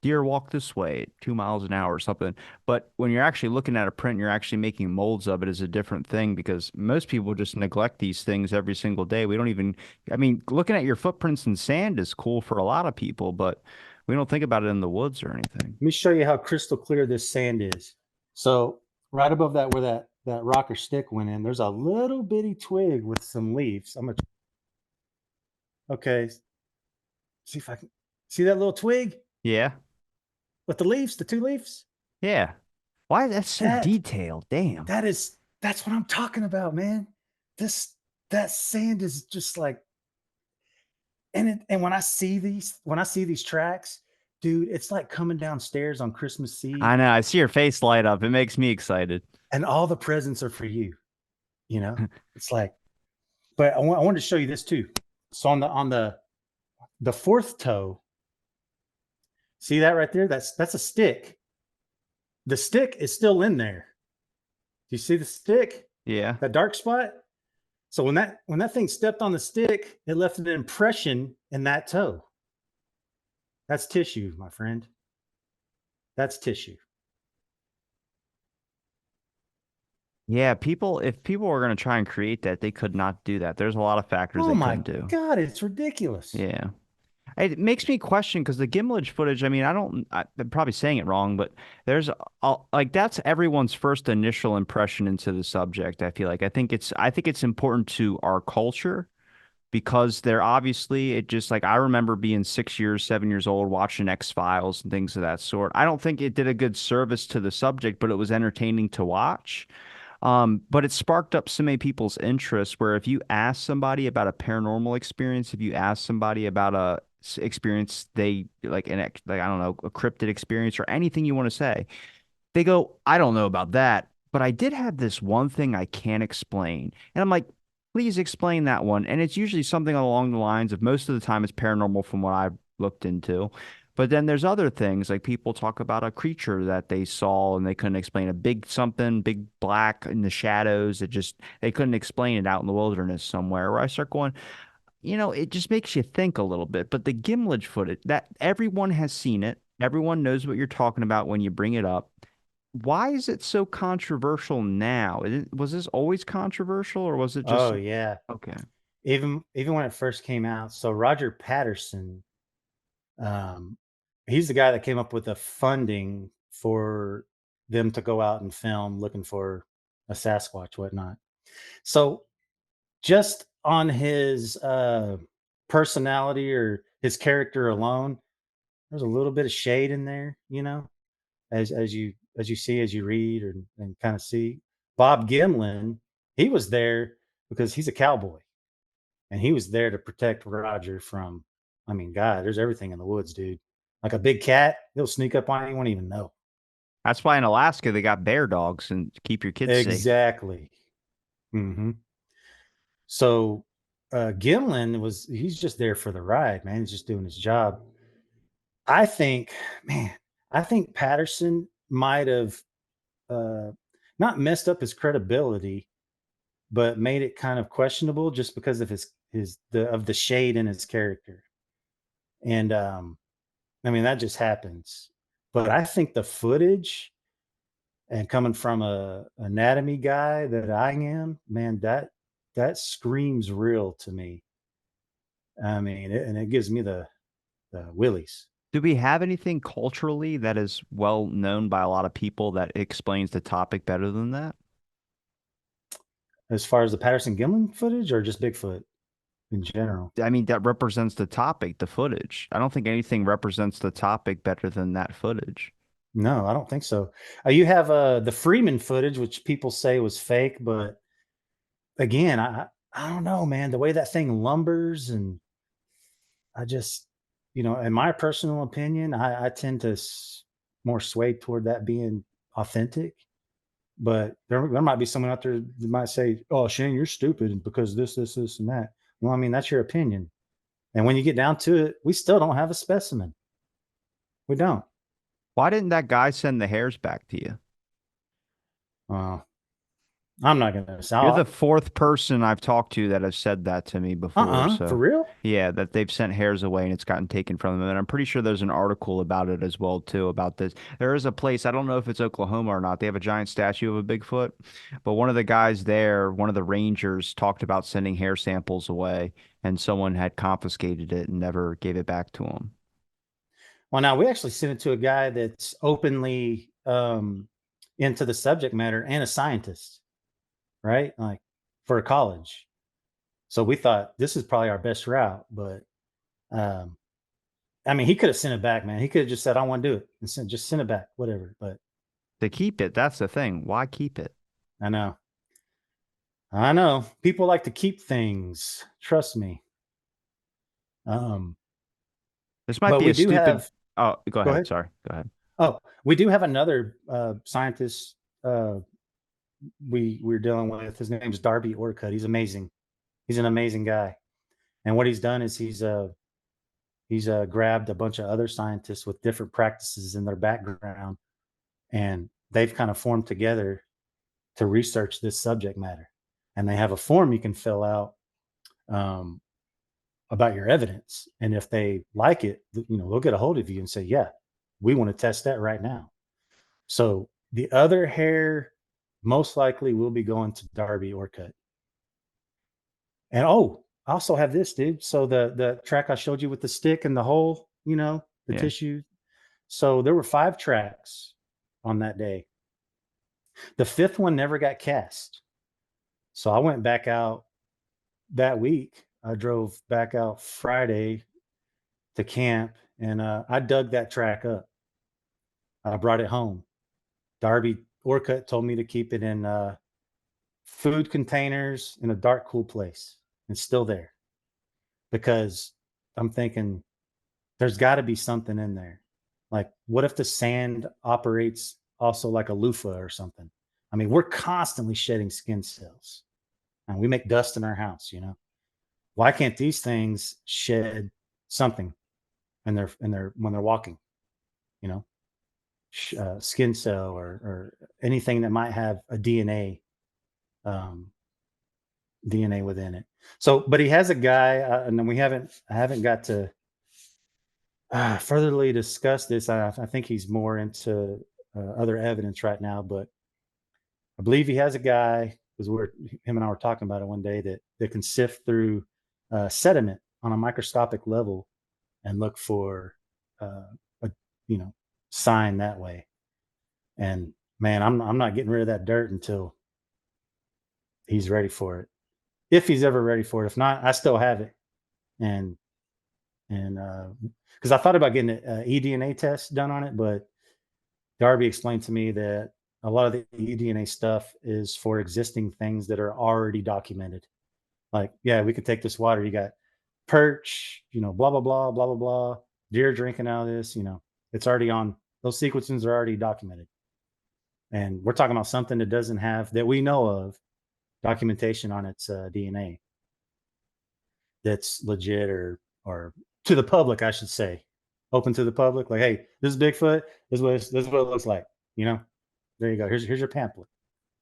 deer walk this way at 2 miles an hour or something. But when you're actually looking at a print, you're actually making molds of it is a different thing because most people just neglect these things every single day. We don't even, I mean, looking at your footprints in sand is cool for a lot of people, but we don't think about it in the woods or anything. Let me show you how crystal clear this sand is. So right above that, where that rock or stick went in, there's a little bitty twig with some leaves. Okay. See if I can see that little twig Yeah. with the leaves, the two leaves. Yeah. Why that's so That detailed? Damn. that's what I'm talking about, man. This that sand is just like, and when I see these tracks, dude, it's like coming downstairs on Christmas I Eve, know. I see your face light up. It makes me excited. and all the presents are for you. You know, it's like, but I wanted to show you this too. So on the fourth toe, see that right there? That's a stick. The stick is still in there. Do you see the stick? Yeah. That dark spot? So when that thing stepped on the stick, it left an impression in that toe. That's tissue, my friend. That's tissue. Yeah, if people were going to try and create that, they could not do that. There's a lot of factors Oh they my couldn't do. God, it's ridiculous. Yeah. It makes me question because the Gimlage footage, I mean, I'm probably saying it wrong, but there's like that's everyone's first initial impression into the subject, I feel like. I think it's important to our culture because they're obviously it just like I remember being 6 years, 7 years old watching X-Files and things of that sort. I don't think it did a good service to the subject, but it was entertaining to watch. But it sparked up so many people's interest where if you ask somebody about a paranormal experience, if you ask somebody about a experience they like I don't know, a cryptid experience or anything you want to say, They go, I don't know about that, but I did have this one thing I can't explain. And I'm like, please explain that one. And it's usually something along the lines of most of the time it's paranormal from what I've looked into. But then there's other things like people talk about a creature that they saw and they couldn't explain a big something, big black in the shadows. It just, they couldn't explain it out in the wilderness somewhere where I start going, it just makes you think a little bit. But the Gimlet footage, that everyone has seen it. Everyone knows what you're talking about when you bring it up. Why is it so controversial now? Was this always controversial or was it just Oh yeah. okay? Even when it first came out. So Roger Patterson, um, he's the guy that came up with the funding for them to go out and film looking for a Sasquatch, whatnot. So just on his personality or his character alone, there's a little bit of shade in there, as you see as you read and kind of see. Bob Gimlin, he was there because he's a cowboy and he was there to protect Roger from. I mean, God, there's everything in the woods, dude. Like a big cat, he'll sneak up on you, you won't even know. That's why in Alaska they got bear dogs and keep your kids safe. Exactly. Hmm. So Gimlin he's just there for the ride, man. He's just doing his job. I think, man, I think Patterson might have uh, not messed up his credibility, but made it kind of questionable just because of the shade in his character. And I mean that just happens. But I think the footage, and coming from a anatomy guy that I am, man, that screams real to me. I mean, and it gives me the willies. Do we have anything culturally that is well known by a lot of people that explains the topic better than that? As far as the Patterson Gimlin footage, or just Bigfoot in general. I mean, that represents the topic, the footage. I don't think anything represents the topic better than that footage. No, I don't think so. You have the Freeman footage, which people say was fake, but again, I don't know, man. The way that thing lumbers, and I just, in my personal opinion, I tend to more sway toward that being authentic. But there might be someone out there that might say, "Oh, Shane, you're stupid because this, and that." Well, I mean, that's your opinion. And when you get down to it, we still don't have a specimen. We don't. Why didn't that guy send the hairs back to you? Uh, I'm not gonna say. You're the fourth person I've talked to that has said that to me before. For So, real? yeah, that they've sent hairs away and it's gotten taken from them. And I'm pretty sure there's an article about it as well, too, about this. There is a place, I don't know if it's Oklahoma or not. They have a giant statue of a Bigfoot, but one of the guys there, one of the rangers, talked about sending hair samples away, and someone had confiscated it and never gave it back to him. Well, now we actually sent it to a guy that's openly into the subject matter and a scientist, right? Like for a college. So we thought this is probably our best route, but um, I mean, he could have sent it back, man. He could have just said, "I want to do it," and just send it back, whatever. But To keep it, that's the thing. Why keep it? I know, I know, people like to keep things. Trust me. Um, This might but be we a do stupid. have. Oh, go Go ahead. ahead. Sorry. Go ahead. Oh, we do have another scientist. We're dealing with. His name's Darby Orcutt. He's amazing. He's an amazing guy. And what he's done is he's grabbed a bunch of other scientists with different practices in their background, and they've kind of formed together to research this subject matter. And they have a form you can fill out um, about your evidence. And if they like it, they'll get a hold of you and say, "Yeah, we want to test that right now." So the other hair most likely will be going to Darby Orcutt. And oh, I also have this, dude. So the track I showed you with the stick and the hole, the Yeah. tissue. So there were 5 tracks on that day. The fifth one never got cast. So I went back out that week. I drove back out Friday to camp, and I dug that track up. I brought it home. Darby Orcutt told me to keep it in food containers in a dark, cool place. It's still there because I'm thinking there's got to be something in there. Like, what if the sand operates also like a loofah or something. I mean, we're constantly shedding skin cells, and we make dust in our house. Why can't these things shed something in their when they're walking? You know, skin cell or anything that might have a um, DNA within it. So, but he has a guy, and then I haven't got to furtherly discuss this. I think he's more into other evidence right now, but I believe he has a guy because him and I were talking about it one day that can sift through sediment on a microscopic level and look for uh, a sign that way. And man, I'm not getting rid of that dirt until he's ready for it. If he's ever ready for it. If not, I still have it. And and because I thought about getting an eDNA test done on it, but Darby explained to me that a lot of the eDNA stuff is for existing things that are already documented. Like, yeah, we could take this water. You got perch, blah blah blah blah blah blah, deer drinking out of this. It's already on. Those sequences are already documented, and we're talking about something that doesn't have that we know of documentation on its DNA that's legit or to the public, I should say, open to the public. Like, hey, this is Bigfoot. This is what it looks like. You know, there you go. Here's your pamphlet.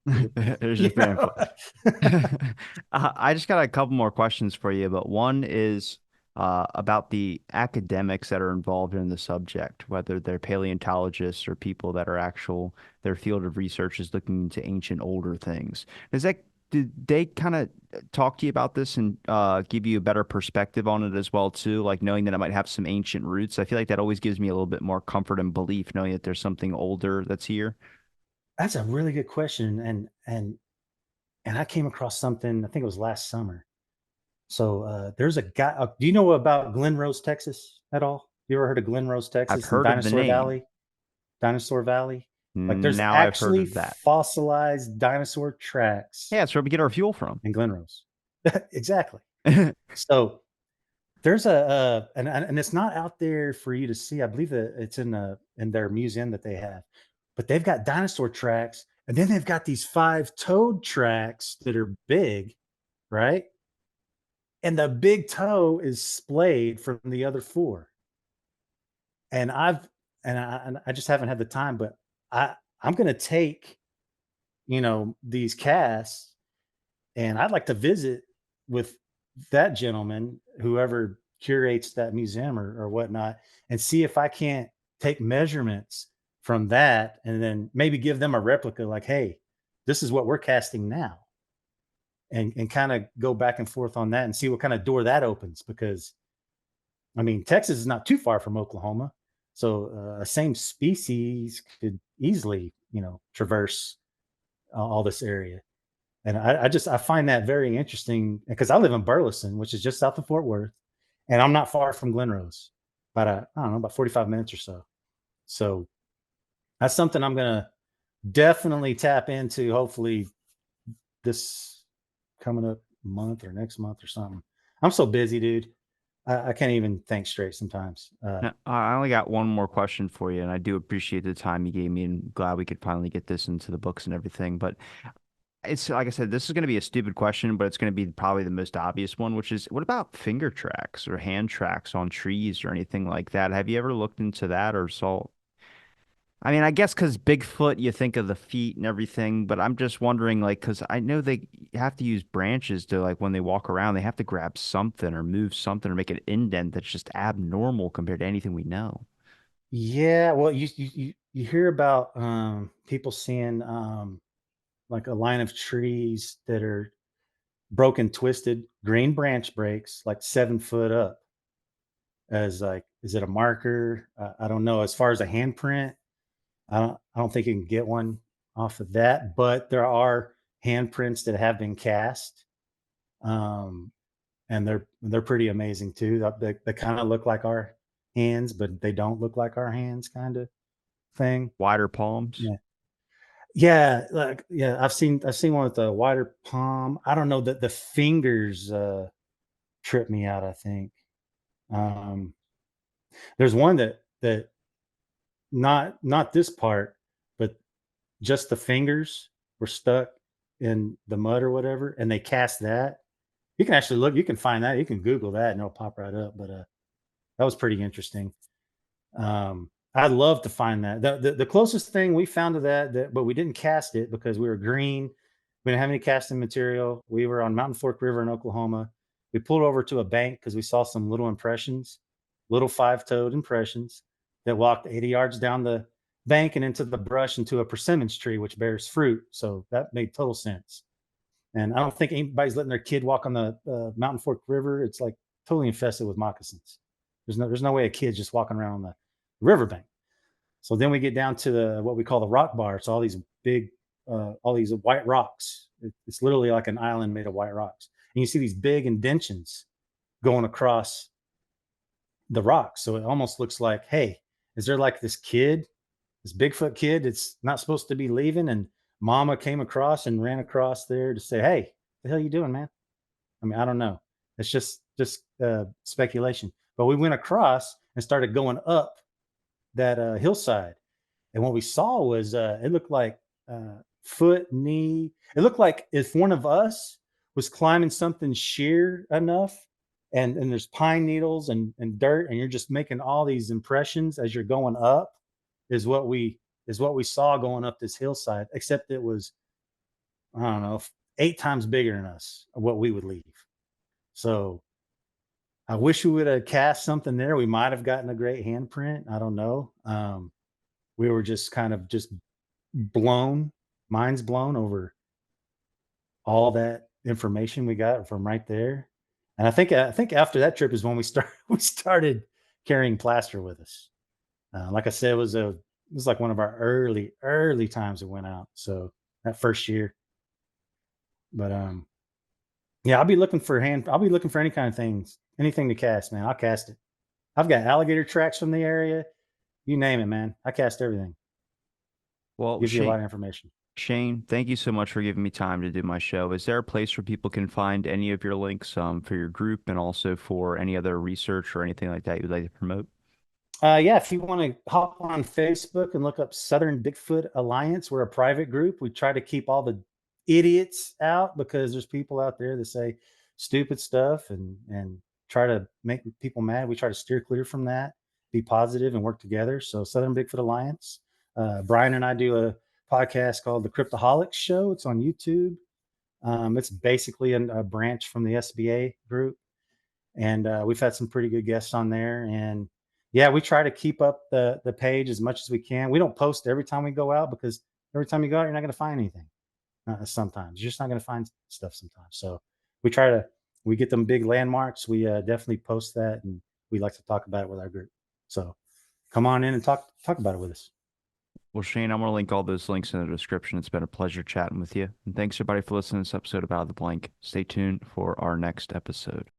Here's your pamphlet. There's your pamphlet. I just got a couple more questions for you, but one is about the academics that are involved in the subject, whether they're paleontologists or people that are their field of research is looking into ancient older things. Did they kind of talk to you about this and give you a better perspective on it as well too, like knowing that it might have some ancient roots? I feel like that always gives me a little bit more comfort and belief knowing that there's something older that's here. That's a really good question, and I came across something. I think it was last summer. So there's a guy. Do you know about Glen Rose, Texas, at all? You ever heard of Glen Rose, I've Texas, and heard of the Dinosaur name. Valley? Dinosaur Valley. Like, there's Now I've heard actually of that. fossilized dinosaur tracks Yeah, it's where we get our fuel from. in Glen Rose. Exactly. So there's and it's not out there for you to see. I believe that it's in their museum that they have, but they've got dinosaur tracks, and then they've got these five toed tracks that are big, right? And the big toe is splayed from the other four. And I just haven't had the time, but I'm gonna take these casts, and I'd like to visit with that gentleman, whoever curates that museum or whatnot, and see if I can't take measurements from that, and then maybe give them a replica. Like, hey, this is what we're casting now, and kind of go back and forth on that and see what kind of door that opens. Because I mean, Texas is not too far from Oklahoma, so a same species could easily traverse all this area. And I find that very interesting because I live in Burleson, which is just south of Fort Worth, and I'm not far from Glen Rose, I don't know, about 45 minutes or so. So that's something I'm gonna definitely tap into. Hopefully, this coming up month or next month or something. I'm so busy, dude. I can't even think straight sometimes. Now, I only got one more question for you, and I do appreciate the time you gave me, and glad we could finally get this into the books and everything. But it's like I said, this is going to be a stupid question, but it's going to be probably the most obvious one, which is what about finger tracks or hand tracks on trees or anything like that? Have you ever looked into that or saw? I mean, I guess because Bigfoot, you think of the feet and everything, but I'm just wondering, like, because I know they have to use branches to, like, when they walk around, they have to grab something or move something or make an indent that's just abnormal compared to anything we know. Yeah, well, you hear about people seeing like a line of trees that are broken, twisted, green branch breaks, like 7 foot up, as like, is it a marker? I don't know. As far as a handprint, I don't think you can get one off of that, but there are handprints that have been cast, um, and they're pretty amazing too. They kind of look like our hands, but they don't look like our hands, kind of thing. Wider palms. Yeah. Yeah, like, yeah, I've seen one with the wider palm. I don't know that the fingers trip me out, I think. Um there's one that not this part, but just the fingers were stuck in the mud or whatever, and they cast that. You can actually look, you can find that, you can Google that and it'll pop right up. But that was pretty interesting. I'd love to find that. The closest thing we found to that, but we didn't cast it because we were green. We didn't have any casting material. We were on Mountain Fork River in Oklahoma. We pulled over to a bank because we saw some little impressions, little five-toed impressions that walked 80 yards down the bank and into the brush into a persimmons tree, which bears fruit. So that made total sense. And I don't think anybody's letting their kid walk on the Mountain Fork River. It's like totally infested with moccasins. There's no way a kid's just walking around on the riverbank. So then we get down to what we call the rock bar. It's all these big, all these white rocks. It's literally like an island made of white rocks. And you see these big indentions going across the rocks. So it almost looks like, hey, is there like this kid, this Bigfoot kid that's not supposed to be leaving? And mama came across and ran across there to say, hey, the hell you doing, man? I mean, I don't know. It's just speculation. But we went across and started going up that hillside, and what we saw was it looked like foot, knee. It looked like if one of us was climbing something sheer enough, and there's pine needles and dirt, and you're just making all these impressions as you're going up. Is what we saw going up this hillside. Except it was, I don't know, 8 times bigger than us. What we would leave. So I wish we would have cast something there. We might have gotten a great handprint. I don't know. We were just kind of just blown, minds blown over all that information we got from right there. And I think after that trip is when we started carrying plaster with us. Like I said, it was like one of our early times we went out. So that first year, but yeah, I'll be looking for any kind of things, anything to cast, man. I'll cast it. I've got alligator tracks from the area. You name it, man. I cast everything. Well, Gives you a lot of information. Shane, thank you so much for giving me time to do my show. Is there a place where people can find any of your links for your group and also for any other research or anything like that you'd like to promote? Yeah, if you want to hop on Facebook and look up Southern Bigfoot Alliance, we're a private group. We try to keep all the idiots out because there's people out there that say stupid stuff and try to make people mad. We try to steer clear from that, be positive, and work together. So Southern Bigfoot Alliance. Brian and I do a podcast called The Cryptoholics Show. It's on YouTube. It's basically a branch from the SBA group, and we've had some pretty good guests on there. And yeah, we try to keep up the page as much as we can. We don't post every time we go out because every time you go out, you're not going to find anything. Sometimes you're just not going to find stuff. Sometimes, so we get them big landmarks. We definitely post that, and we like to talk about it with our group. So come on in and talk about it with us. Well, Shane, I'm going to link all those links in the description. It's been a pleasure chatting with you. And thanks everybody for listening to this episode of Out of the Blank. Stay tuned for our next episode.